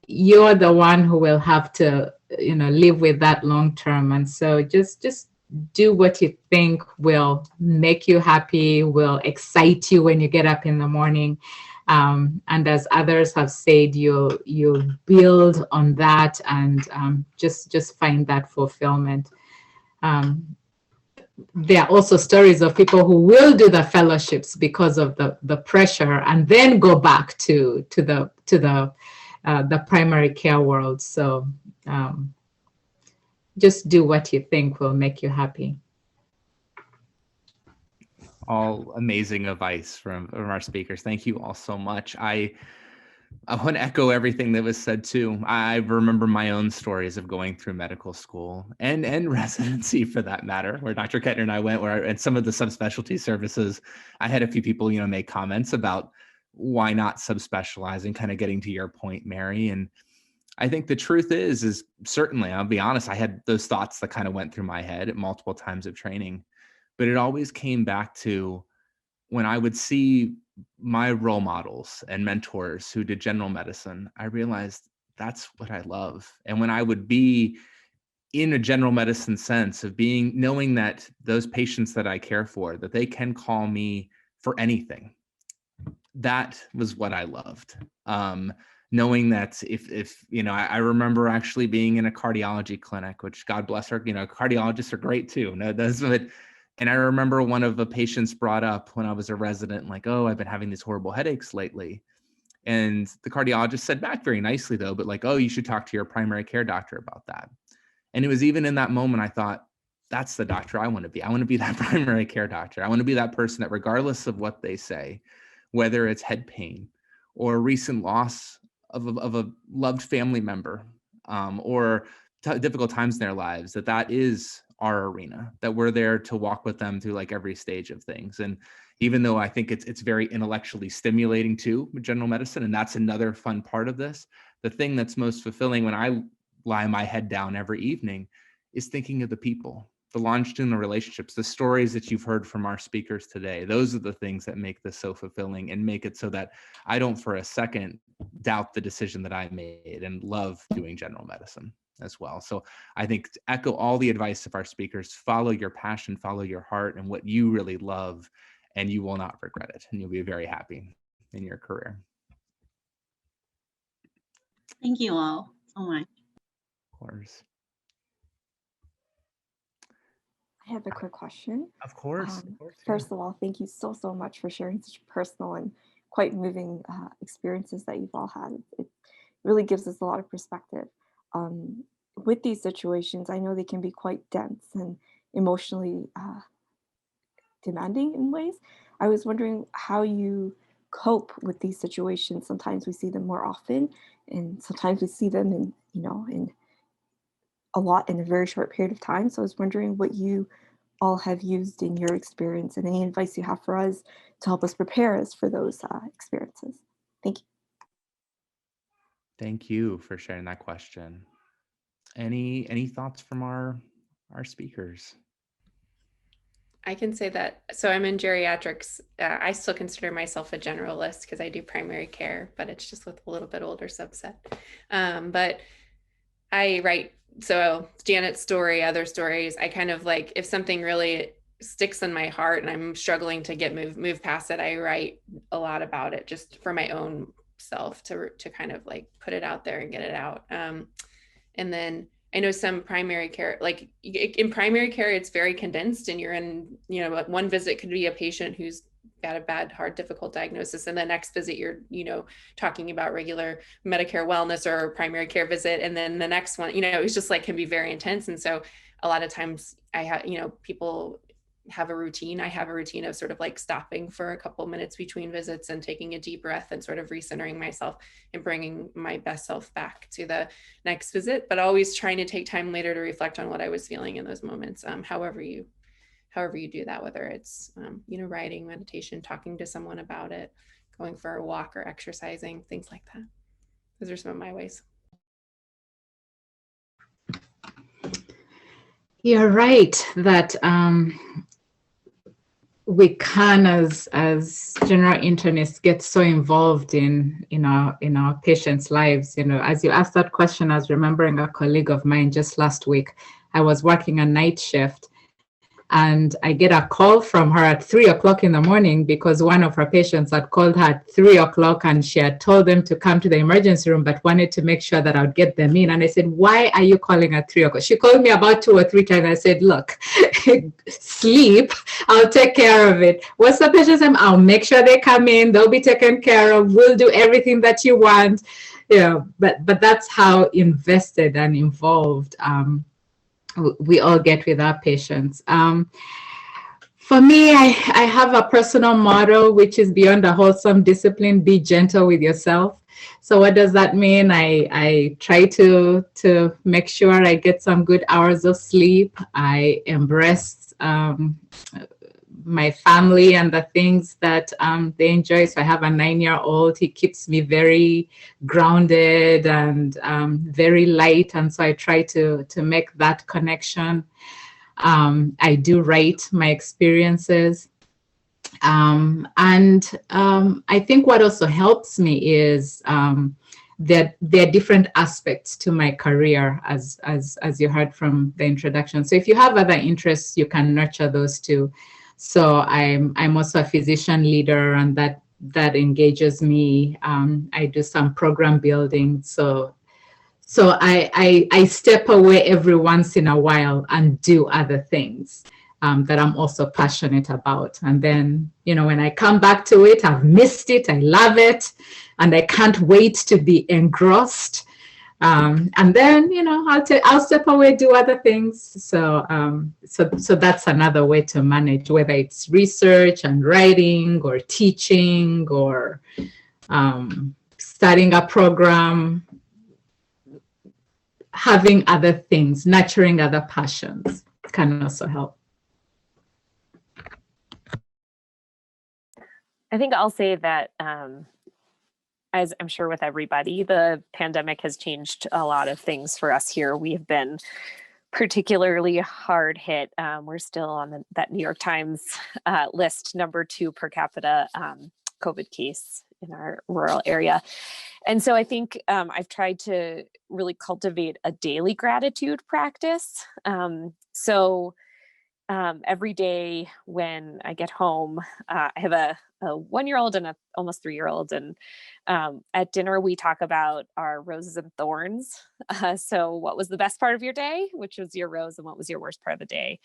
you're the one who will have to, live with that long term. And so just do what you think will make you happy, will excite you when you get up in the morning. And as others have said, you'll build on that and just find that fulfillment. There are also stories of people who will do the fellowships because of the pressure and then go back to the primary care world. So just do what you think will make you happy. All amazing advice from our speakers. Thank you all so much. I want to echo everything that was said too. I remember my own stories of going through medical school and residency for that matter, where Dr. Kettner and I went, and some of the subspecialty services, I had a few people, make comments about why not subspecializing, kind of getting to your point, Mary. And I think the truth is certainly, I'll be honest, I had those thoughts that kind of went through my head at multiple times of training, but it always came back to when I would see my role models and mentors who did general medicine, I realized that's what I love. And when I would be in a general medicine sense of knowing that those patients that I care for, that they can call me for anything, that was what I loved. Knowing that if I remember actually being in a cardiology clinic, which God bless her, cardiologists are great too. No, that's what. And I remember one of the patients brought up when I was a resident, like, oh, I've been having these horrible headaches lately. And the cardiologist said back very nicely though, but like, oh, you should talk to your primary care doctor about that. And it was even in that moment, I thought, that's the doctor I want to be. I want to be that primary care doctor. I want to be that person that regardless of what they say, whether it's head pain or recent loss of a loved family member or difficult times in their lives, that is our arena, that we're there to walk with them through like every stage of things. And even though I think it's very intellectually stimulating too, general medicine, and that's another fun part of this, the thing that's most fulfilling when I lie my head down every evening is thinking of the people, the longitudinal relationships, the stories that you've heard from our speakers today. Those are the things that make this so fulfilling and make it so that I don't for a second doubt the decision that I made and love doing general medicine as well. So I think to echo all the advice of our speakers, follow your passion, follow your heart and what you really love, and you will not regret it. And you'll be very happy in your career. Thank you all so much. Of course. I have a quick question. Of course. First of all, thank you so much for sharing such personal and quite moving experiences that you've all had. It really gives us a lot of perspective. With these situations, I know they can be quite dense and emotionally demanding in ways. I was wondering how you cope with these situations. Sometimes we see them more often, and sometimes we see them in a lot in a very short period of time. So I was wondering what you all have used in your experience and any advice you have for us to help us prepare us for those experiences. Thank you. Thank you for sharing that question. Any thoughts from our speakers? I can say that. So I'm in geriatrics. I still consider myself a generalist because I do primary care, but it's just with a little bit older subset. But I write, so Janet's story, other stories, I kind of like, if something really sticks in my heart and I'm struggling to move past it, I write a lot about it just for my own self to kind of like put it out there and get it out. And then I know some primary care, like in primary care, it's very condensed and you're in, one visit could be a patient who's got a bad, hard, difficult diagnosis, and the next visit you're, talking about regular Medicare wellness or primary care visit, and then the next one, it's just like can be very intense. And so a lot of times I have, people have a routine. I have a routine of sort of like stopping for a couple minutes between visits and taking a deep breath and sort of recentering myself and bringing my best self back to the next visit, but always trying to take time later to reflect on what I was feeling in those moments. However you do that, whether it's, writing, meditation, talking to someone about it, going for a walk or exercising, things like that. Those are some of my ways. You're right that we can, as general internists, get so involved in our patients' lives. As you asked that question, I was remembering a colleague of mine just last week. I was working a night shift, and I get a call from her at 3 o'clock in the morning because one of her patients had called her at 3 o'clock, and she had told them to come to the emergency room, but wanted to make sure that I would get them in. And I said, why are you calling at 3 o'clock? She called me about 2 or 3 times. I said, look, sleep, I'll take care of it. What's the patient's name? I'll make sure they come in. They'll be taken care of. We'll do everything that you want. But that's how invested and involved we all get with our patients. For me, I have a personal motto, which is beyond a wholesome discipline, be gentle with yourself. So what does that mean? I try to make sure I get some good hours of sleep. I embrace my family and the things that they enjoy. So I have a 9-year-old. He keeps me very grounded and very light. And so I try to make that connection. I do write my experiences. And I think what also helps me is that there are different aspects to my career, as you heard from the introduction. So if you have other interests, you can nurture those too. So I'm also a physician leader, and that engages me. I do some program building. So I step away every once in a while and do other things that I'm also passionate about. And then, when I come back to it, I've missed it, I love it, and I can't wait to be engrossed. And then, I'll step away, do other things. So that's another way to manage, whether it's research and writing or teaching or starting a program, having other things, nurturing other passions can also help. I think I'll say that, as I'm sure with everybody, the pandemic has changed a lot of things for us here. We have been particularly hard hit. We're still on that New York Times list, #2 per capita COVID case in our rural area. And so I think I've tried to really cultivate a daily gratitude practice. Every day when I get home, I have a 1-year-old and a almost 3-year-old. And at dinner, we talk about our roses and thorns. So what was the best part of your day? Which was your rose, and what was your worst part of the day?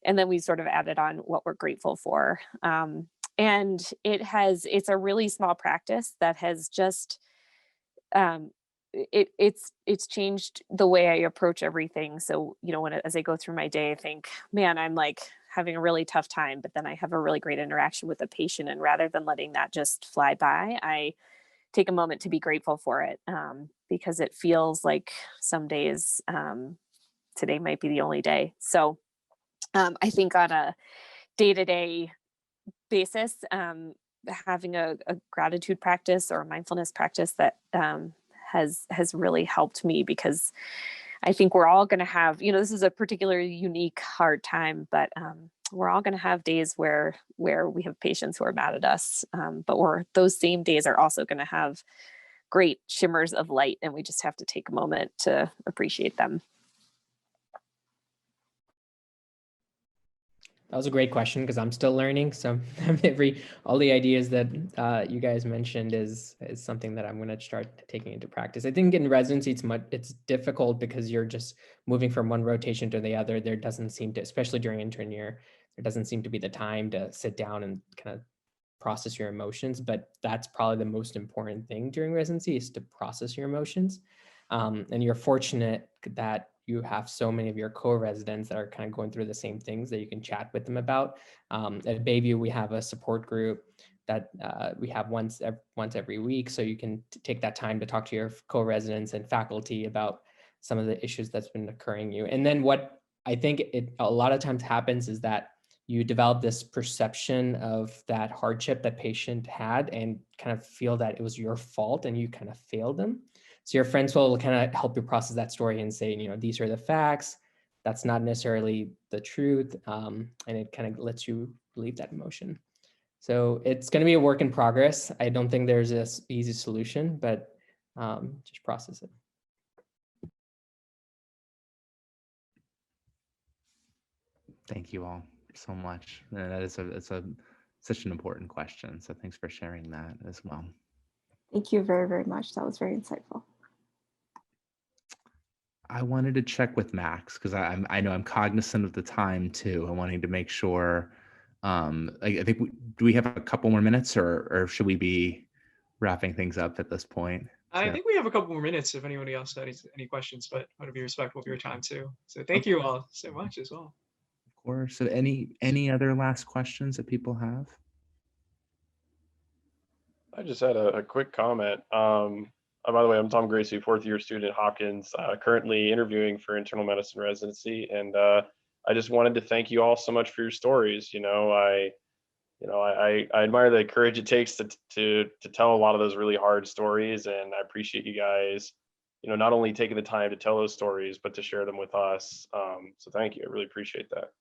And then we sort of added on what we're grateful for. And it's a really small practice that has just, it's changed the way I approach everything. So, as I go through my day, I think, man, I'm like having a really tough time, but then I have a really great interaction with the patient. And rather than letting that just fly by, I take a moment to be grateful for it, because it feels like some days, today might be the only day. So I think on a day-to-day basis, having a gratitude practice or a mindfulness practice that has really helped me, because I think we're all going to have, this is a particularly unique, hard time, but we're all going to have days where we have patients who are mad at us, but those same days are also going to have great shimmers of light, and we just have to take a moment to appreciate them. That was a great question, because I'm still learning. So all the ideas that you guys mentioned is something that I'm going to start taking into practice. I think in residency, it's difficult because you're just moving from one rotation to the other. There doesn't seem to, especially during intern year, there doesn't seem to be the time to sit down and kind of process your emotions, but that's probably the most important thing during residency is to process your emotions. And you're fortunate that you have so many of your co-residents that are kind of going through the same things that you can chat with them about. At Bayview, we have a support group that we have once every week. So you can take that time to talk to your co-residents and faculty about some of the issues that's been occurring you. And then what I think a lot of times happens is that you develop this perception of that hardship that patient had and kind of feel that it was your fault and you kind of failed them. So your friends will kind of help you process that story and say, these are the facts. That's not necessarily the truth. And it kind of lets you relieve that emotion. So it's going to be a work in progress. I don't think there's an easy solution, but just process it. Thank you all so much. That is such an important question. So thanks for sharing that as well. Thank you very, very much. That was very insightful. I wanted to check with Max because I know I'm cognizant of the time too. I wanted to make sure. I think do we have a couple more minutes, or should we be wrapping things up at this point? I think we have a couple more minutes if anybody else has any questions, but I want to be respectful of your time too. So thank you all so much as well. Of course. So any other last questions that people have? I just had a quick comment. By the way, I'm Tom Gracie, fourth year student at Hopkins, currently interviewing for internal medicine residency. And I just wanted to thank you all so much for your stories. I admire the courage it takes to tell a lot of those really hard stories. And I appreciate you guys, not only taking the time to tell those stories, but to share them with us. So thank you. I really appreciate that.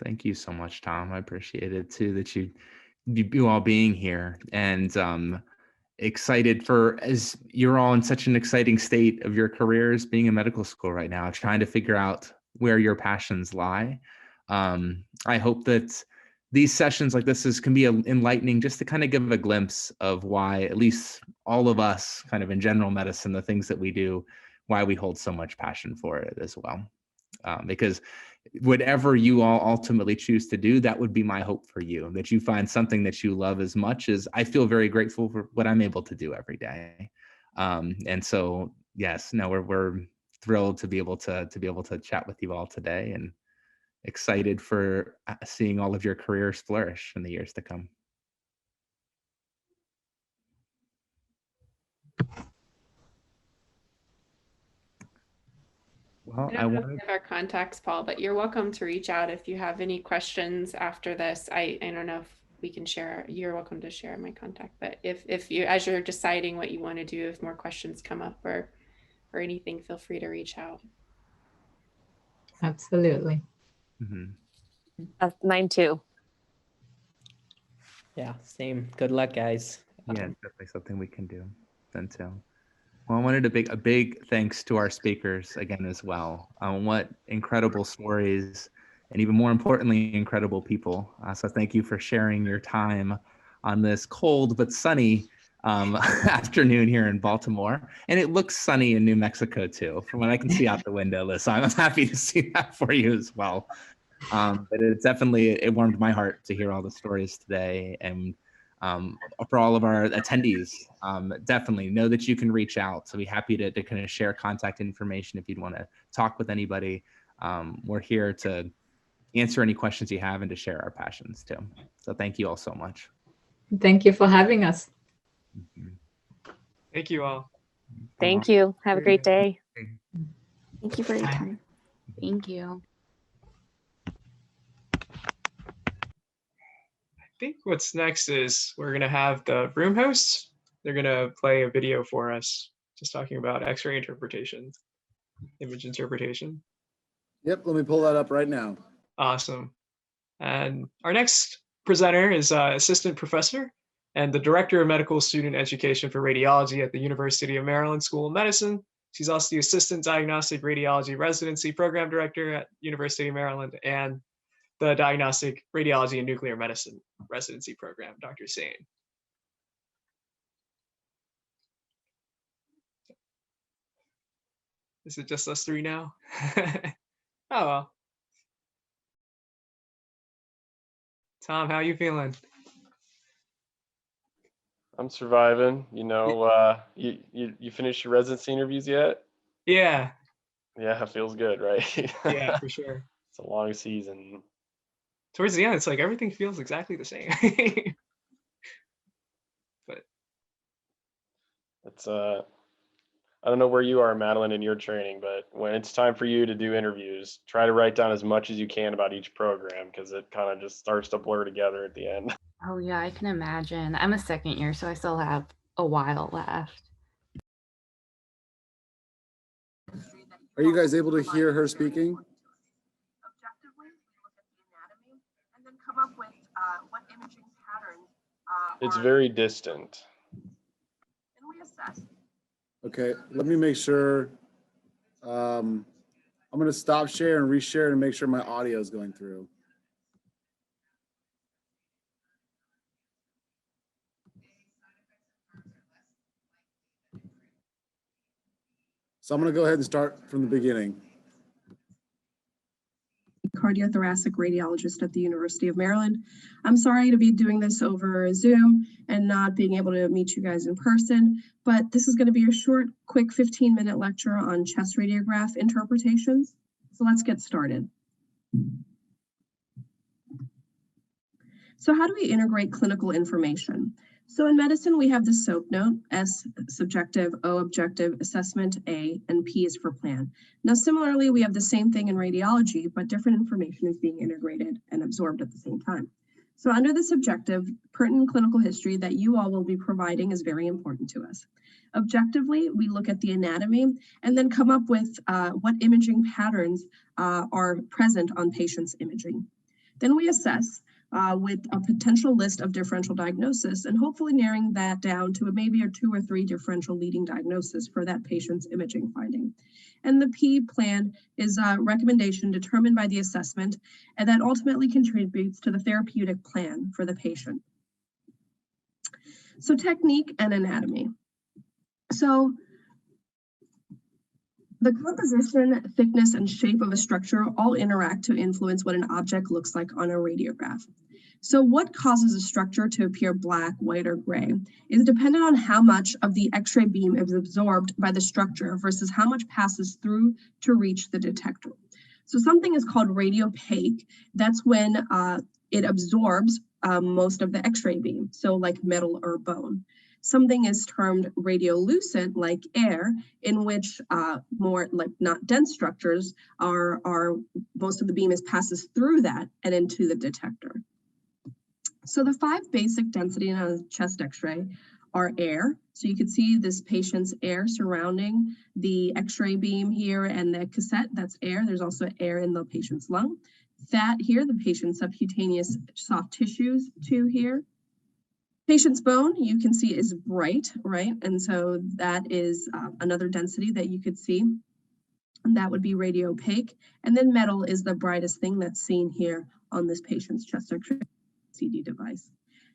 Thank you so much, Tom. I appreciate it too, that you all being here, and excited for, as you're all in such an exciting state of your careers being in medical school right now, trying to figure out where your passions lie. I hope that these sessions like this can be enlightening, just to kind of give a glimpse of why, at least all of us kind of in general medicine, the things that we do, why we hold so much passion for it as well. Because whatever you all ultimately choose to do, that would be my hope for you, that you find something that you love as much as I feel very grateful for what I'm able to do every day. And so, yes, no, we're thrilled to be able to chat with you all today, and excited for seeing all of your careers flourish in the years to come. Well, I don't know if we have our contacts, Paul, but you're welcome to reach out if you have any questions after this. I don't know if we can share. You're welcome to share my contact, but if you, as you're deciding what you want to do, if more questions come up or anything, feel free to reach out. Absolutely. Mm-hmm. Mine too. Yeah, same. Good luck, guys. Yeah, it's definitely something we can do then too. Well, I wanted a big thanks to our speakers again as well. What incredible stories, and even more importantly, incredible people. So thank you for sharing your time on this cold but sunny afternoon here in Baltimore. And it looks sunny in New Mexico too, from what I can see out the window. So I'm happy to see that for you as well. But it warmed my heart to hear all the stories today. And for all of our attendees, definitely know that you can reach out. So be happy to kind of share contact information if you'd want to talk with anybody. We're here to answer any questions you have and to share our passions too. So thank you all so much. Thank you for having us. Thank you all. Thank you. Have a great day. Thank you for your time. Thank you. I think what's next is we're going to have the room hosts. They're going to play a video for us, just talking about X-ray interpretation, image interpretation. Yep, let me pull that up right now. Awesome. And our next presenter is Assistant Professor and the Director of Medical Student Education for Radiology at the University of Maryland School of Medicine. She's also the Assistant Diagnostic Radiology Residency Program Director at University of Maryland and the Diagnostic Radiology and Nuclear Medicine Residency Program, Dr. Sain. Is it just us three now? Oh, well. Tom, how you feeling? I'm surviving. You finished your residency interviews yet? Yeah, Yeah, it feels good, right? yeah, for sure. It's a long season. Towards the end, it's like everything feels exactly the same. But It's I don't know where you are, Madeline, in your training, but when it's time for you to do interviews, try to write down as much as you can about each program because it kind of just starts to blur together at the end. Oh yeah, I can imagine. I'm a second year, so I still have a while left. Are you guys able to hear her speaking? It's very distant. Okay, let me make sure. I'm going to stop share and reshare and make sure my audio is going through. So I'm going to go ahead and start from the beginning. Cardiothoracic radiologist at the University of Maryland. I'm sorry to be doing this over Zoom and not being able to meet you guys in person, but this is going to be a short, quick 15-minute lecture on chest radiograph interpretations. So let's get started. So how do we integrate clinical information? So in medicine, we have the SOAP note, S subjective, O objective, assessment, A, and P is for plan. Now, similarly, we have the same thing in radiology, but different information is being integrated and absorbed at the same time. So under the subjective, pertinent clinical history that you all will be providing is very important to us. Objectively, we look at the anatomy and then come up with what imaging patterns are present on patients' imaging. Then we assess with a potential list of differential diagnosis and hopefully narrowing that down to maybe a 2 or 3 differential leading diagnosis for that patient's imaging finding. And the P plan is a recommendation determined by the assessment and that ultimately contributes to the therapeutic plan for the patient. So technique and anatomy. So the composition, thickness, and shape of a structure all interact to influence what an object looks like on a radiograph. So what causes a structure to appear black, white, or gray is dependent on how much of the X-ray beam is absorbed by the structure versus how much passes through to reach the detector. So something is called radiopaque. That's when it absorbs most of the X-ray beam, so like metal or bone. Something is termed radiolucent, like air, in which more like not dense structures are most of the beam passes through that and into the detector. So the 5 basic density in a chest X-ray are air. So you can see this patient's air surrounding the X-ray beam here and the cassette, that's air. There's also air in the patient's lung. Fat here, the patient's subcutaneous soft tissues too here. Patient's bone, you can see is bright, right? And so that is another density that you could see. And that would be radiopaque. And then metal is the brightest thing that's seen here on this patient's chest X-ray CD device.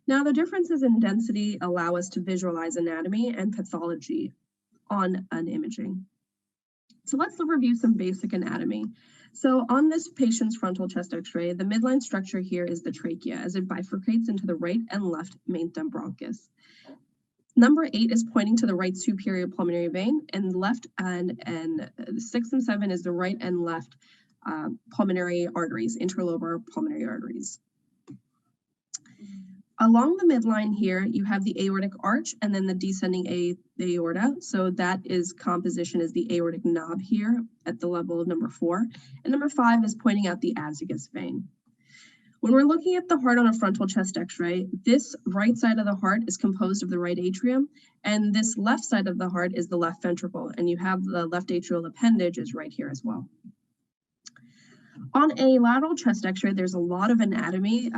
Now, the differences in density allow us to visualize anatomy and pathology on an imaging. So let's review some basic anatomy. So on this patient's frontal chest X-ray, the midline structure here is the trachea as it bifurcates into the right and left main-stem bronchus. Number 8 is pointing to the right superior pulmonary vein, and left and 6 and 7 is the right and left pulmonary arteries, interlobar pulmonary arteries. Along the midline here, you have the aortic arch and then the descending aorta. So that is composition is the aortic knob here at the level of number 4. And number 5 is pointing out the azygos vein. When we're looking at the heart on a frontal chest X-ray, this right side of the heart is composed of the right atrium, and this left side of the heart is the left ventricle, and you have the left atrial appendage is right here as well. On a lateral chest X-ray, there's a lot of anatomy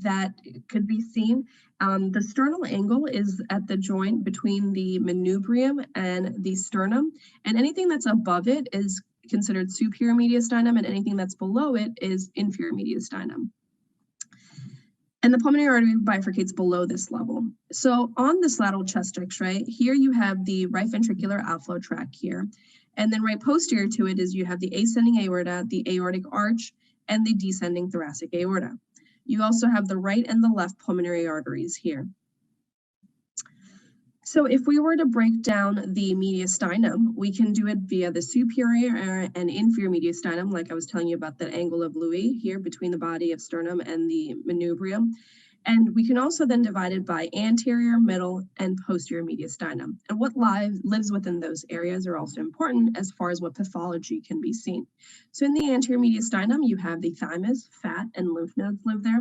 that could be seen. The sternal angle is at the joint between the manubrium and the sternum, and anything that's above it is considered superior mediastinum, and anything that's below it is inferior mediastinum. And the pulmonary artery bifurcates below this level. So on this lateral chest X-ray, here you have the right ventricular outflow tract here. And then right posterior to it is you have the ascending aorta, the aortic arch, and the descending thoracic aorta. You also have the right and the left pulmonary arteries here. So if we were to break down the mediastinum, we can do it via the superior and inferior mediastinum, like I was telling you about the angle of Louis here between the body of sternum and the manubrium. And we can also then divide it by anterior, middle, and posterior mediastinum. And what lives within those areas are also important as far as what pathology can be seen. So in the anterior mediastinum, you have the thymus, fat, and lymph nodes live there.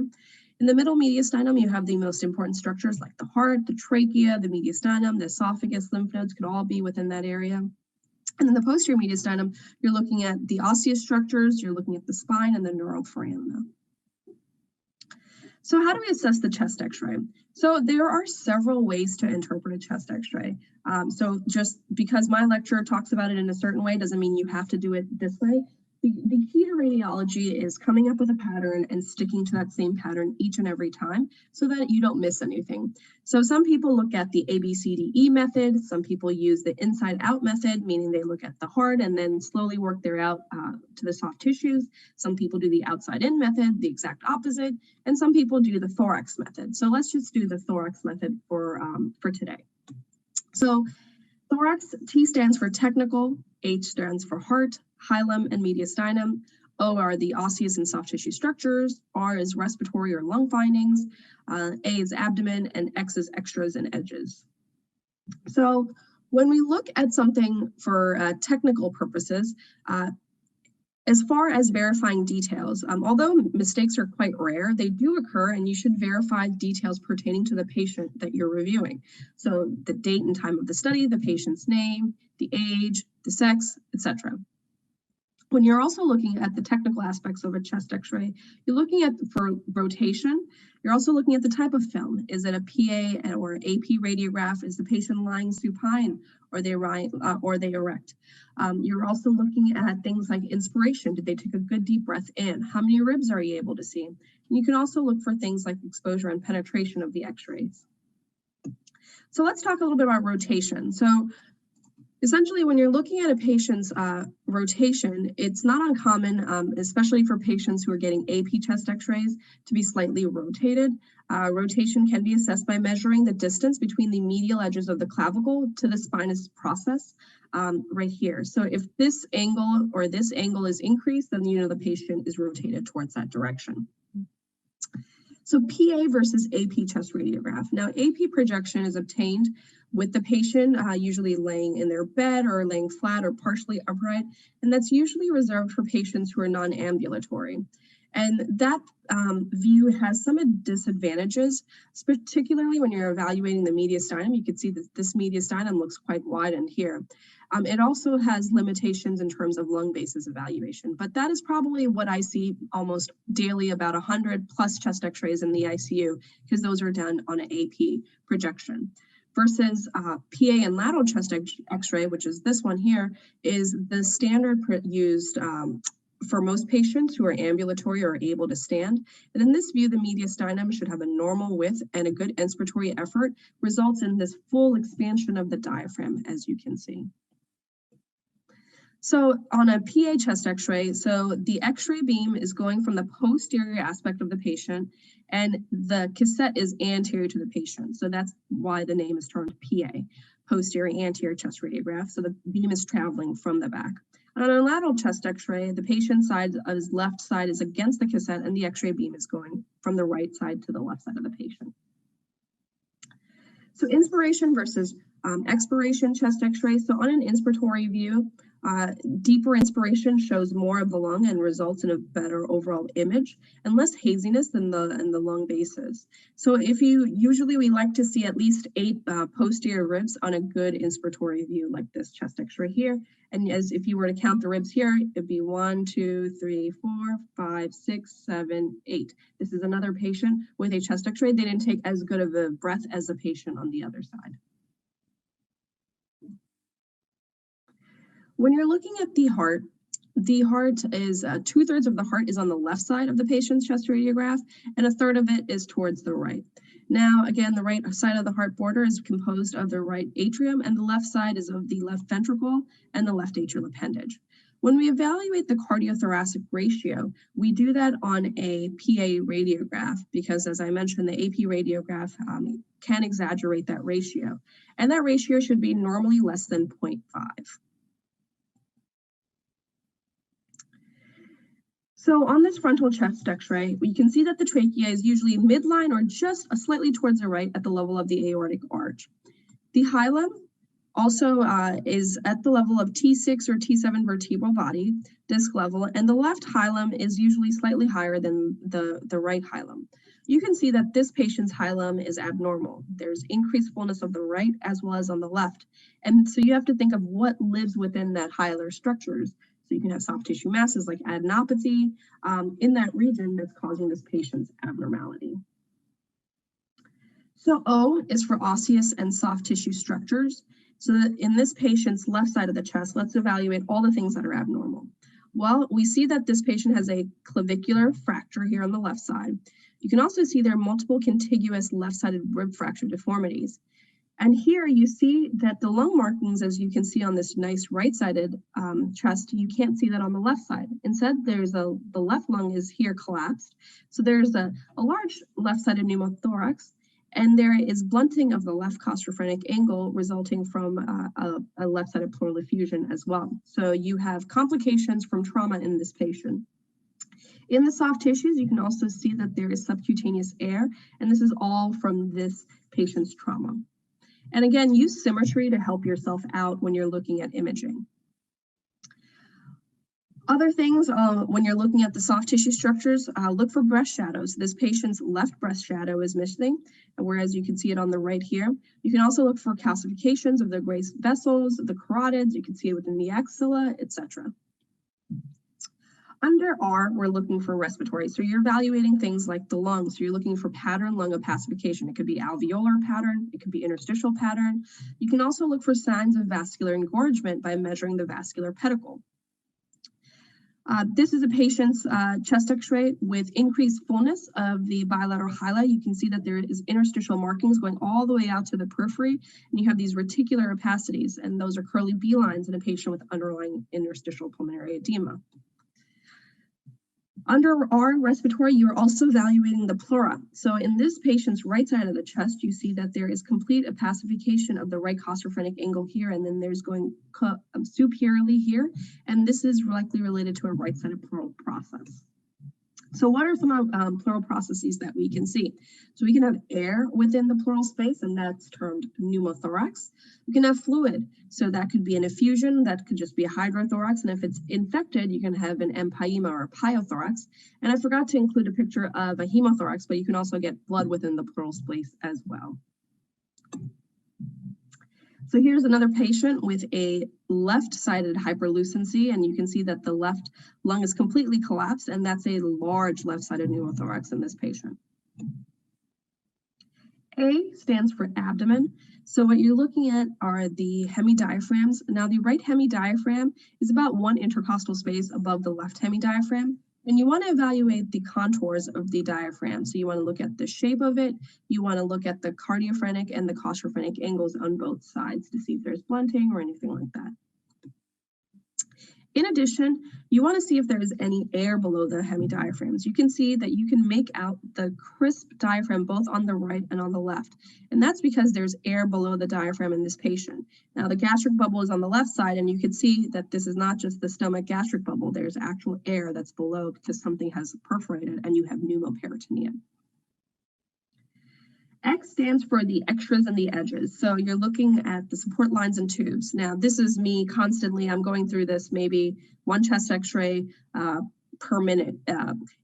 In the middle mediastinum, you have the most important structures like the heart, the trachea, the mediastinum, the esophagus, lymph nodes could all be within that area. And in the posterior mediastinum, you're looking at the osseous structures, you're looking at the spine and the neural foramina. So how do we assess the chest x-ray? So there are several ways to interpret a chest x-ray. So just because my lecturer talks about it in a certain way doesn't mean you have to do it this way. The key to radiology is coming up with a pattern and sticking to that same pattern each and every time so that you don't miss anything. So some people look at the ABCDE method. Some people use the inside out method, meaning they look at the heart and then slowly work their out to the soft tissues. Some people do the outside in method, the exact opposite, and some people do the thorax method. So let's just do the thorax method for today. So thorax, T stands for technical, H stands for heart, hilum and mediastinum, O are the osseous and soft tissue structures, R is respiratory or lung findings, A is abdomen, and X is extras and edges. So when we look at something for technical purposes, as far as verifying details, although mistakes are quite rare, they do occur and you should verify details pertaining to the patient that you're reviewing. So the date and time of the study, the patient's name, the age, the sex, etc. When you're also looking at the technical aspects of a chest x-ray, you're looking at for rotation. You're also looking at the type of film. Is it a PA or AP radiograph? Is the patient lying supine or they erect? You're also looking at things like inspiration. Did they take a good deep breath in? How many ribs are you able to see? And you can also look for things like exposure and penetration of the x-rays. So let's talk a little bit about rotation. So essentially, when you're looking at a patient's rotation, it's not uncommon, especially for patients who are getting AP chest x-rays, to be slightly rotated. Rotation can be assessed by measuring the distance between the medial edges of the clavicle to the spinous process right here. So if this angle or this angle is increased, then you know the patient is rotated towards that direction. So PA versus AP chest radiograph. Now, AP projection is obtained with the patient usually laying in their bed or laying flat or partially upright, and that's usually reserved for patients who are non-ambulatory. And that view has some disadvantages, particularly when you're evaluating the mediastinum. You can see that this mediastinum looks quite wide in here. It also has limitations in terms of lung basis evaluation, but that is probably what I see almost daily, about 100 plus chest x-rays in the ICU, because those are done on an AP projection. Versus PA and lateral chest x-ray, which is this one here, is the standard used for most patients who are ambulatory or able to stand. And in this view, the mediastinum should have a normal width, and a good inspiratory effort results in this full expansion of the diaphragm, as you can see. So on a PA chest x-ray, so the x-ray beam is going from the posterior aspect of the patient, and the cassette is anterior to the patient. So that's why the name is termed PA, posterior anterior chest radiograph. So the beam is traveling from the back. And on a lateral chest x-ray, the patient's side, his left side is against the cassette, and the x-ray beam is going from the right side to the left side of the patient. So inspiration versus expiration chest x-ray. So on an inspiratory view, deeper inspiration shows more of the lung and results in a better overall image and less haziness than the lung bases. So we like to see at least 8 posterior ribs on a good inspiratory view like this chest x-ray here. And as if you were to count the ribs here, it'd be 1, 2, 3, 4, 5, 6, 7, 8. This is another patient with a chest x-ray. They didn't take as good of a breath as the patient on the other side. When you're looking at the heart is 2/3 of the heart is on the left side of the patient's chest radiograph, and 1/3 of it is towards the right. Now, again, the right side of the heart border is composed of the right atrium, and the left side is of the left ventricle and the left atrial appendage. When we evaluate the cardiothoracic ratio, we do that on a PA radiograph because, as I mentioned, the AP radiograph can exaggerate that ratio. And that ratio should be normally less than 0.5. So on this frontal chest x-ray, we can see that the trachea is usually midline or just slightly towards the right at the level of the aortic arch. The hilum also is at the level of T6 or T7 vertebral body, disc level, and the left hilum is usually slightly higher than the right hilum. You can see that this patient's hilum is abnormal. There's increased fullness of the right as well as on the left. And so you have to think of what lives within that hilar structures. So you can have soft tissue masses like adenopathy in that region that's causing this patient's abnormality. So O is for osseous and soft tissue structures. So that in this patient's left side of the chest, let's evaluate all the things that are abnormal. Well, we see that this patient has a clavicular fracture here on the left side. You can also see there are multiple contiguous left-sided rib fracture deformities. And here you see that the lung markings, as you can see on this nice right-sided chest, you can't see that on the left side. Instead, there's the left lung is here collapsed. So there's a large left-sided pneumothorax, and there is blunting of the left costophrenic angle resulting from a left-sided pleural effusion as well. So you have complications from trauma in this patient. In the soft tissues, you can also see that there is subcutaneous air, and this is all from this patient's trauma. And again, use symmetry to help yourself out when you're looking at imaging. Other things, when you're looking at the soft tissue structures, look for breast shadows. This patient's left breast shadow is missing, whereas you can see it on the right here. You can also look for calcifications of the Graves vessels, the carotids, you can see it within the axilla, etc. Under R, we're looking for respiratory. So you're evaluating things like the lungs. So you're looking for pattern lung opacification. It could be alveolar pattern, it could be interstitial pattern. You can also look for signs of vascular engorgement by measuring the vascular pedicle. This is a patient's chest x-ray with increased fullness of the bilateral hyla. You can see that there is interstitial markings going all the way out to the periphery, and you have these reticular opacities, and those are curly B lines in a patient with underlying interstitial pulmonary edema. Under R, respiratory, you're also evaluating the pleura. So in this patient's right side of the chest, you see that there is complete opacification of the right costophrenic angle here, and then there's going superiorly here, and this is likely related to a right-sided pleural process. So what are some pleural processes that we can see? So we can have air within the pleural space, and that's termed pneumothorax. We can have fluid, so that could be an effusion, that could just be a hydrothorax, and if it's infected, you can have an empyema or a pyothorax. And I forgot to include a picture of a hemothorax, but you can also get blood within the pleural space as well. So here's another patient with a left-sided hyperlucency, and you can see that the left lung is completely collapsed, and that's a large left-sided pneumothorax in this patient. A stands for abdomen. So what you're looking at are the hemidiaphragms. Now the right hemidiaphragm is about 1 intercostal space above the left hemidiaphragm. And you want to evaluate the contours of the diaphragm. So you want to look at the shape of it. You want to look at the cardiophrenic and the costophrenic angles on both sides to see if there's blunting or anything like that. In addition, you want to see if there is any air below the hemidiaphragms. You can see that you can make out the crisp diaphragm both on the right and on the left. And that's because there's air below the diaphragm in this patient. Now the gastric bubble is on the left side, and you can see that this is not just the stomach gastric bubble. There's actual air that's below because something has perforated and you have pneumoperitoneum. X stands for the extras and the edges. So you're looking at the support lines and tubes. Now, this is me constantly. I'm going through this maybe 1 chest x-ray per minute.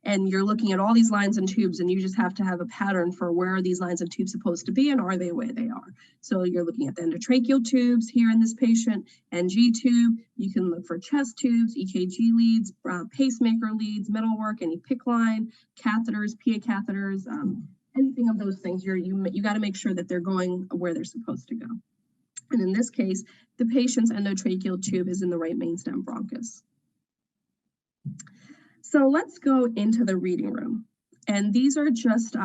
And you're looking at all these lines and tubes, and you just have to have a pattern for where are these lines and tubes supposed to be and are they where they are. So you're looking at the endotracheal tubes here in this patient, NG tube. You can look for chest tubes, EKG leads, pacemaker leads, metalwork, any PICC line, catheters, PA catheters, anything of those things. You got to make sure that they're going where they're supposed to go. And in this case, the patient's endotracheal tube is in the right mainstem bronchus. So let's go into the reading room. And these are just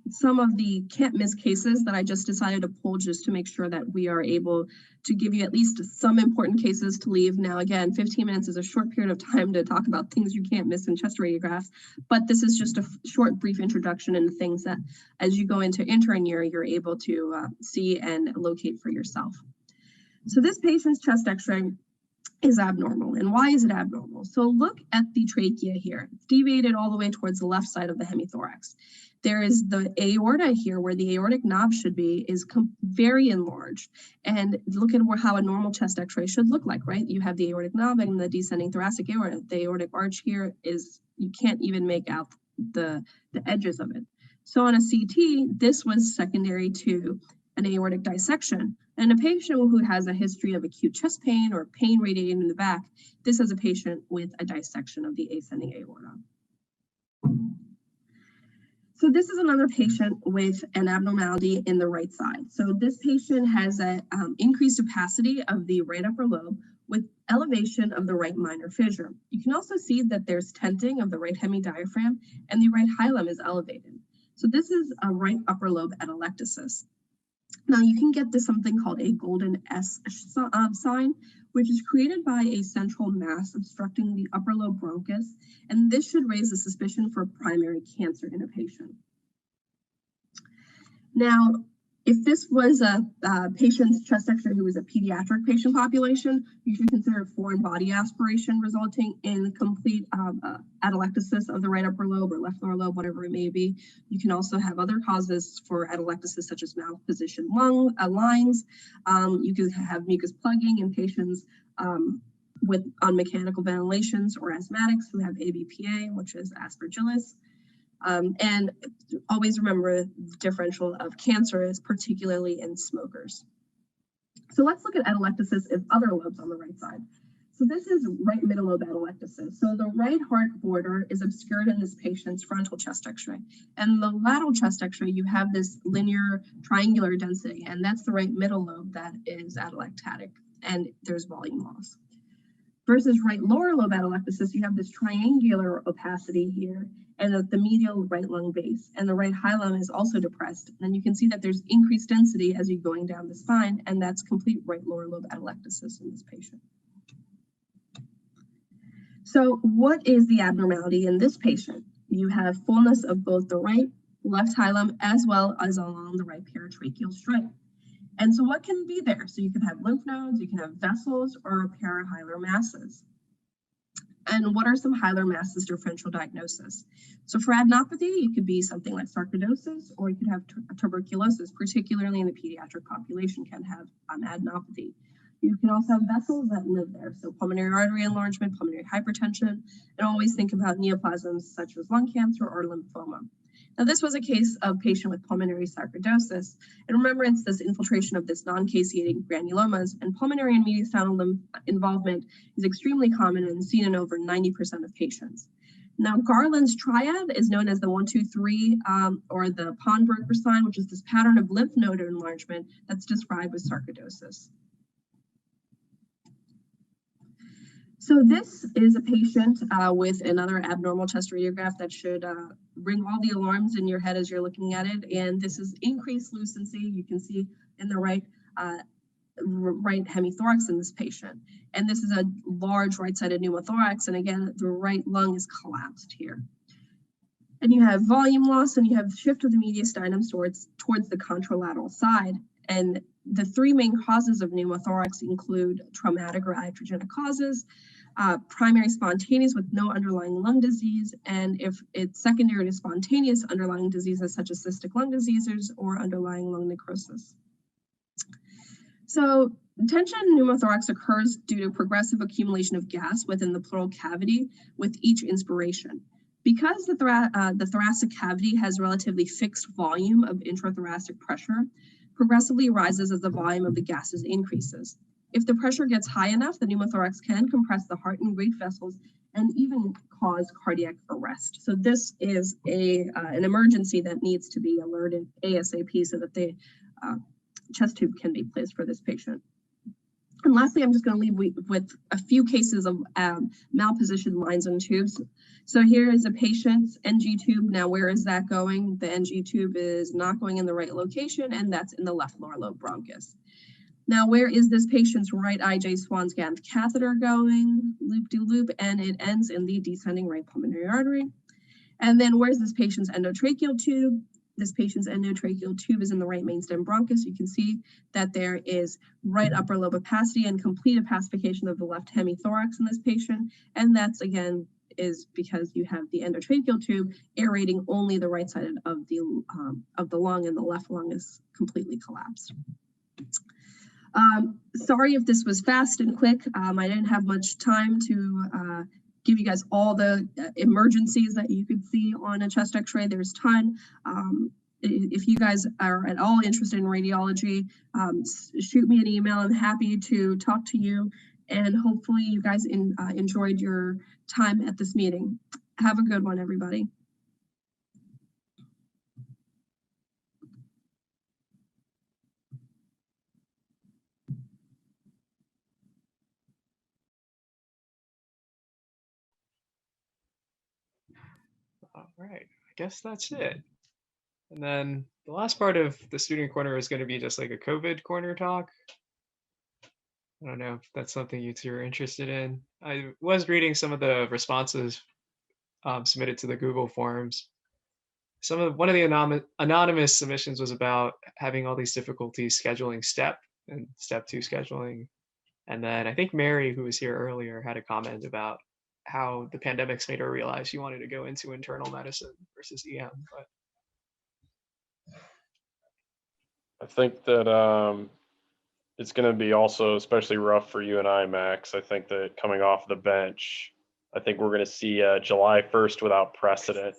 some of the can't miss cases that I just decided to pull just to make sure that we are able to give you at least some important cases to leave. Now, again, 15 minutes is a short period of time to talk about things you can't miss in chest radiographs, but this is just a short, brief introduction into things that as you go into intern year, you're able to see and locate for yourself. So this patient's chest x-ray is abnormal. And why is it abnormal? So look at the trachea here. It's deviated all the way towards the left side of the hemithorax. There is the aorta here where the aortic knob should be is very enlarged. And look at how a normal chest x-ray should look like, right? You have the aortic knob and the descending thoracic aorta. The aortic arch here is, you can't even make out the edges of it. So on a CT, this was secondary to an aortic dissection. And a patient who has a history of acute chest pain or pain radiating in the back, this is a patient with a dissection of the ascending aorta. So this is another patient with an abnormality in the right side. So this patient has an increased opacity of the right upper lobe with elevation of the right minor fissure. You can also see that there's tenting of the right hemidiaphragm and the right hilum is elevated. So this is a right upper lobe atelectasis. Now you can get this something called a golden S sign, which is created by a central mass obstructing the upper lobe bronchus, and this should raise a suspicion for primary cancer in a patient. Now, if this was a patient's chest x-ray who was a pediatric patient population, you should consider foreign body aspiration resulting in complete atelectasis of the right upper lobe or left lower lobe, whatever it may be. You can also have other causes for atelectasis, such as malpositioned lung lines. You can have mucus plugging in patients on mechanical ventilations or asthmatics who have ABPA, which is aspergillus. And always remember the differential of cancer is particularly in smokers. So let's look at atelectasis of other lobes on the right side. So this is right middle lobe atelectasis. So the right heart border is obscured in this patient's frontal chest x-ray. And the lateral chest x-ray, you have this linear triangular density, and that's the right middle lobe that is atelectatic, and there's volume loss. Versus right lower lobe atelectasis, you have this triangular opacity here, and the medial right lung base, and the right hilum is also depressed. And you can see that there's increased density as you're going down the spine, and that's complete right lower lobe atelectasis in this patient. So what is the abnormality in this patient? You have fullness of both the right, left hilum, as well as along the right paratracheal stripe. And so what can be there? So you can have lymph nodes, you can have vessels, or parahilar masses. And what are some hilar masses differential diagnosis? So for adenopathy, it could be something like sarcoidosis, or you could have tuberculosis, particularly in the pediatric population can have adenopathy. You can also have vessels that live there. So pulmonary artery enlargement, pulmonary hypertension, and always think about neoplasms such as lung cancer or lymphoma. Now, this was a case of patient with pulmonary sarcoidosis. And remember, it's this infiltration of this non-caseating granulomas, and pulmonary and mediastinal lymph involvement is extremely common and seen in over 90% of patients. Now, Garland's triad is known as the 1, 2, 3, or the Pondberger sign, which is this pattern of lymph node enlargement that's described with sarcoidosis. So this is a patient with another abnormal chest radiograph that should ring all the alarms in your head as you're looking at it. And this is increased lucency. You can see in the right hemithorax in this patient. And this is a large right-sided pneumothorax. And again, the right lung is collapsed here. And you have volume loss, and you have shift of the mediastinum towards the contralateral side. And the three main causes of pneumothorax include traumatic or iatrogenic causes, primary spontaneous with no underlying lung disease, and if it's secondary to spontaneous underlying diseases such as cystic lung diseases or underlying lung necrosis. So tension pneumothorax occurs due to progressive accumulation of gas within the pleural cavity with each inspiration. Because the thoracic cavity has relatively fixed volume of intrathoracic pressure, progressively rises as the volume of the gases increases. If the pressure gets high enough, the pneumothorax can compress the heart and great vessels and even cause cardiac arrest. So this is an emergency that needs to be alerted ASAP so that the chest tube can be placed for this patient. And lastly, I'm just going to leave with a few cases of malpositioned lines and tubes. So here is a patient's NG tube. Now, where is that going? The NG tube is not going in the right location, and that's in the left lower lobe bronchus. Now, where is this patient's right IJ Swan-Ganz catheter going? Loop-de-loop, and it ends in the descending right pulmonary artery. And then where's this patient's endotracheal tube? This patient's endotracheal tube is in the right mainstem bronchus. You can see that there is right upper lobe opacity and complete opacification of the left hemithorax in this patient. And that's, again, is because you have the endotracheal tube aerating only the right side of the lung, and the left lung is completely collapsed. Sorry if this was fast and quick. I didn't have much time to give you guys all the emergencies that you could see on a chest x-ray. There's a ton. If you guys are at all interested in radiology, shoot me an email. I'm happy to talk to you, and hopefully you guys enjoyed your time at this meeting. Have a good one, everybody. All right, I guess that's it. And then the last part of the student corner is going to be just like a COVID corner talk. I don't know if that's something you two are interested in. I was reading some of the responses submitted to the Google Forms. One of the anonymous submissions was about having all these difficulties scheduling STEP and Step 2 scheduling. And then I think Mary, who was here earlier, had a comment about how the pandemic's made her realize she wanted to go into internal medicine versus EM. But I think that it's going to be also especially rough for you and I, Max. I think that coming off the bench, I think we're going to see July 1st without precedent.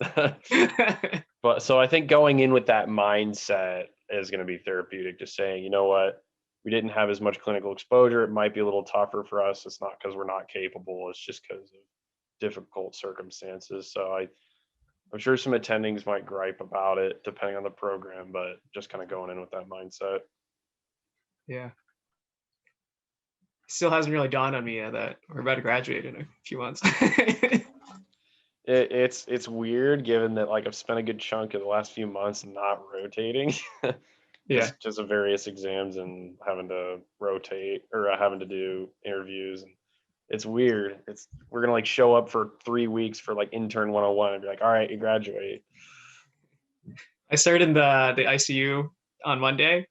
But so I think going in with that mindset is going to be therapeutic, just saying, you know what, we didn't have as much clinical exposure. It might be a little tougher for us. It's not because we're not capable. It's just because of difficult circumstances. So I'm sure some attendings might gripe about it depending on the program, but just kind of going in with that mindset. yeah. Still hasn't really dawned on me yet that we're about to graduate in a few months. It's weird given that like I've spent a good chunk of the last few months not rotating. Yeah. Just of various exams and having to rotate or having to do interviews, and it's weird. We're gonna like show up for 3 weeks for like intern 101 and be like, all right, you graduate. I started in the ICU on Monday,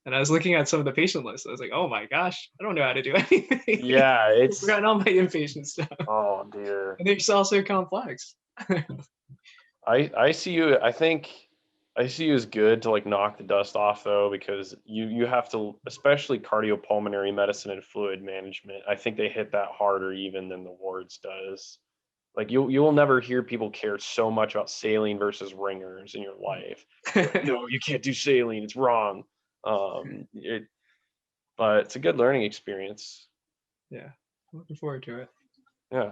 and I was looking at some of the patient lists. I was like, oh my gosh, I don't know how to do anything. Yeah, I've forgotten all my inpatient stuff. Oh dear. And they're just all so complex. ICU, I think ICU is good to like knock the dust off though, because you have to, especially cardiopulmonary medicine and fluid management, I think they hit that harder even than the wards does. Like you will never hear people care so much about saline versus ringers in your life. No, you can't do saline, it's wrong. But it's a good learning experience. Yeah, I'm looking forward to it. Yeah.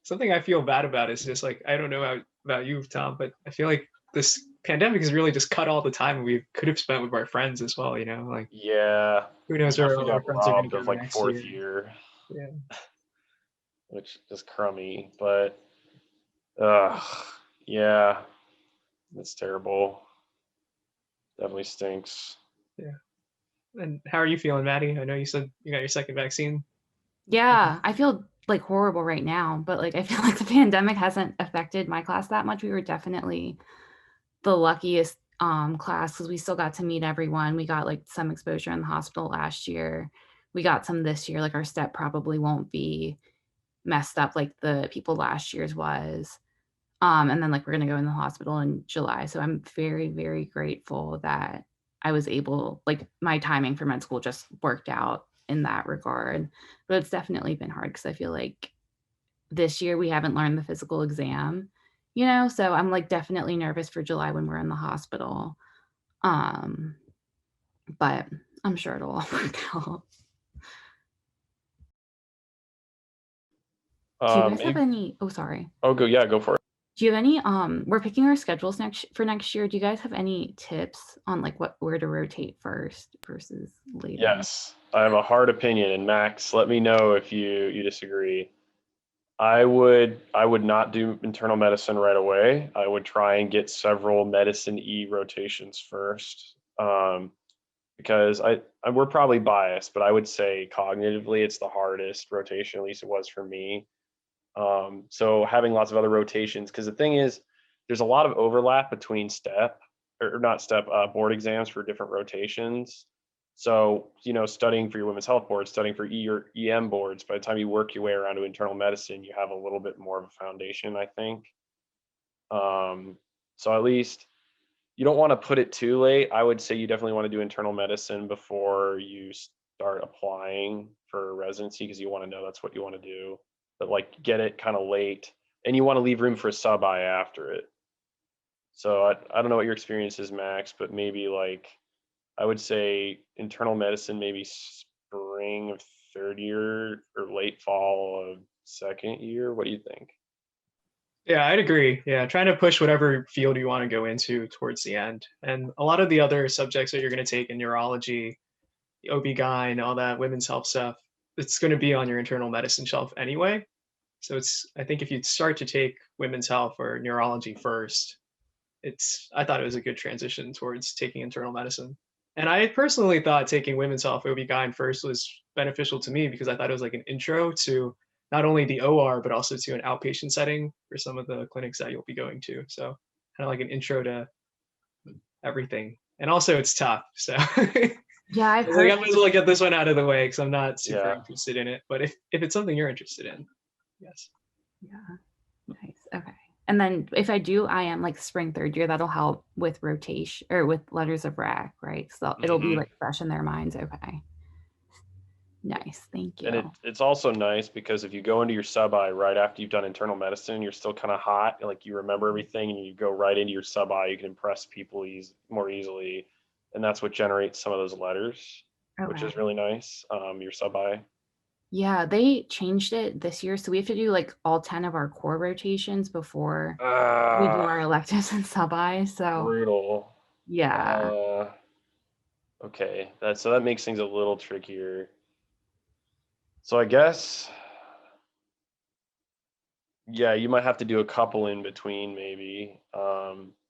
Something I feel bad about is just like, I don't know about you, Tom, but I feel like this pandemic has really just cut all the time we could have spent with our friends as well, you know? Like, yeah, who knows where we our got friends are going robbed to of go like next fourth year. year, Yeah. which is crummy, but yeah, it's terrible. Definitely stinks. Yeah. And how are you feeling, Maddie? I know you said you got your second vaccine. Yeah, I feel like horrible right now, but like I feel like the pandemic hasn't affected my class that much. We were definitely the luckiest class because we still got to meet everyone. We got like some exposure in the hospital last year. We got some this year. Like our step probably won't be messed up like the people last year's was. And then like we're gonna go in the hospital in July. So I'm very, very grateful that I was able, like my timing for med school just worked out in that regard. But it's definitely been hard because I feel like this year we haven't learned the physical exam, you know, so I'm like definitely nervous for July when we're in the hospital. But I'm sure it'll all work out. Do you guys have any, oh, sorry. Oh, go for it. Do you have any, we're picking our schedules for next year. Do you guys have any tips on like where to rotate first versus later? Yes. have a hard opinion, and Max, let me know if you disagree. I would not do internal medicine right away. I would try and get several medicine E rotations first, because we're probably biased, but I would say cognitively it's the hardest rotation. At least it was for me. So having lots of other rotations, because the thing is, there's a lot of overlap between board exams for different rotations. So, studying for your women's health board, studying for E or EM boards, by the time you work your way around to internal medicine, you have a little bit more of a foundation, I think. So at least you don't want to put it too late. I would say you definitely want to do internal medicine before you start applying for residency, because you want to know that's what you want to do. But like, get it kind of late, and you want to leave room for a sub-I after it. So I don't know what your experience is, Max, but maybe like, I would say internal medicine, maybe spring of third year or late fall of second year. What do you think? Yeah, I'd agree. Yeah, trying to push whatever field you want to go into towards the end. And a lot of the other subjects that you're going to take in neurology, OB-GYN, all that women's health stuff, it's going to be on your internal medicine shelf anyway. So I think if you start to take women's health or neurology first, I thought it was a good transition towards taking internal medicine. And I personally thought taking women's health OB-GYN first was beneficial to me, because I thought it was like an intro to not only the OR, but also to an outpatient setting for some of the clinics that you'll be going to. So kind of like an intro to everything. And also it's tough. So Yeah, I've I was heard. like, I might as well get this one out of the way, because I'm not super Yeah. interested in it. But if it's something you're interested in, yes. Yeah. Nice. Okay. And then if I do IM like spring third year, that'll help with rotation or with letters of rec, right? So it'll be Mhm. like fresh in their minds. Okay. Nice. Thank you. And it's also nice because if you go into your sub-I right after you've done internal medicine, you're still kind of hot, like you remember everything, and you go right into your sub-I, you can impress people more easily. And that's what generates some of those letters, which Okay. is really nice. Your sub-I. Yeah, they changed it this year. So we have to do like all 10 of our core rotations before we do our electives and sub-I. So Brutal. yeah. Okay, that makes things a little trickier. So I guess, yeah, you might have to do a couple in between maybe.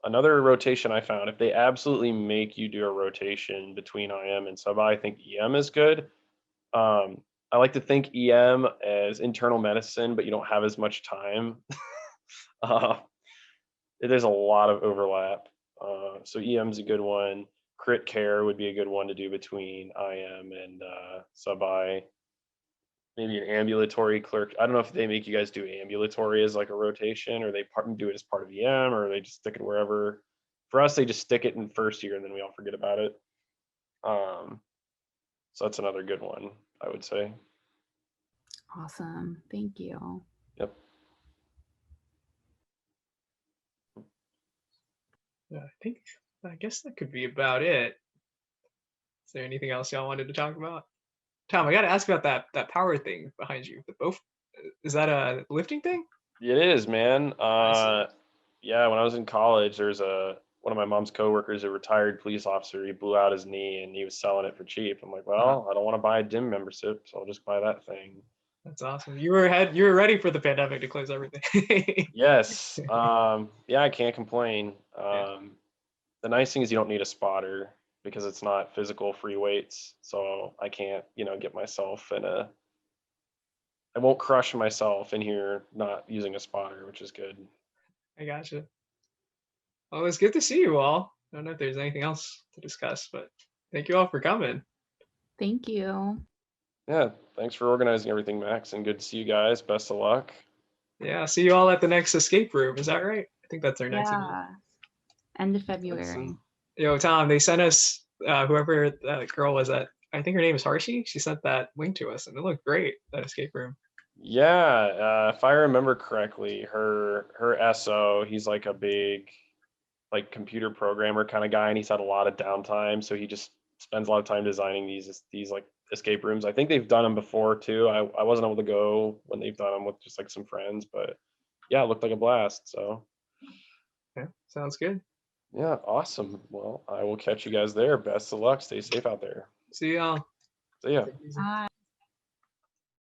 Another rotation I found, if they absolutely make you do a rotation between IM and sub-I, I think EM is good. I like to think EM as internal medicine, but you don't have as much time. There's a lot of overlap. So EM is a good one. Crit care would be a good one to do between IM and sub-I. Maybe an ambulatory clerk. I don't know if they make you guys do ambulatory as like a rotation, or they do it as part of EM, or they just stick it wherever. For us, they just stick it in first year and then we all forget about it. So that's another good one, I would say. Awesome. Thank you. Yep. I guess that could be about it. Is there anything else y'all wanted to talk about? Tom, I got to ask about that power thing behind you. Is that a lifting thing? It is, man. Yeah, when I was in college, there's one of my mom's coworkers, a retired police officer. He blew out his knee and he was selling it for cheap. I'm like, well, I don't want to buy a gym membership, so I'll just buy that thing. That's awesome. You were ready for the pandemic to close everything. Yes. Yeah, I can't complain. The nice thing is you don't need a spotter because it's not physical free weights. So I can't, get myself I won't crush myself in here not using a spotter, which is good. I gotcha. Well, it's good to see you all. I don't know if there's anything else to discuss, but thank you all for coming. Thank you. Yeah, thanks for organizing everything, Max, and good to see you guys. Best of luck. Yeah, see you all at the next escape room. Is that right? I think that's our next event. Yeah. End of February. Yo, Tom, they sent us whoever that girl was at. I think her name is Harshi. She sent that link to us, and it looked great. That escape room. Yeah, if I remember correctly, her SO, he's like a big like computer programmer kind of guy, and he's had a lot of downtime, so he just spends a lot of time designing these like escape rooms. I think they've done them before too. I wasn't able to go when they've done them with just like some friends, but yeah, it looked like a blast. So yeah, sounds good. Yeah, awesome. Well, I will catch you guys there. Best of luck. Stay safe out there. See y'all. See ya. Bye.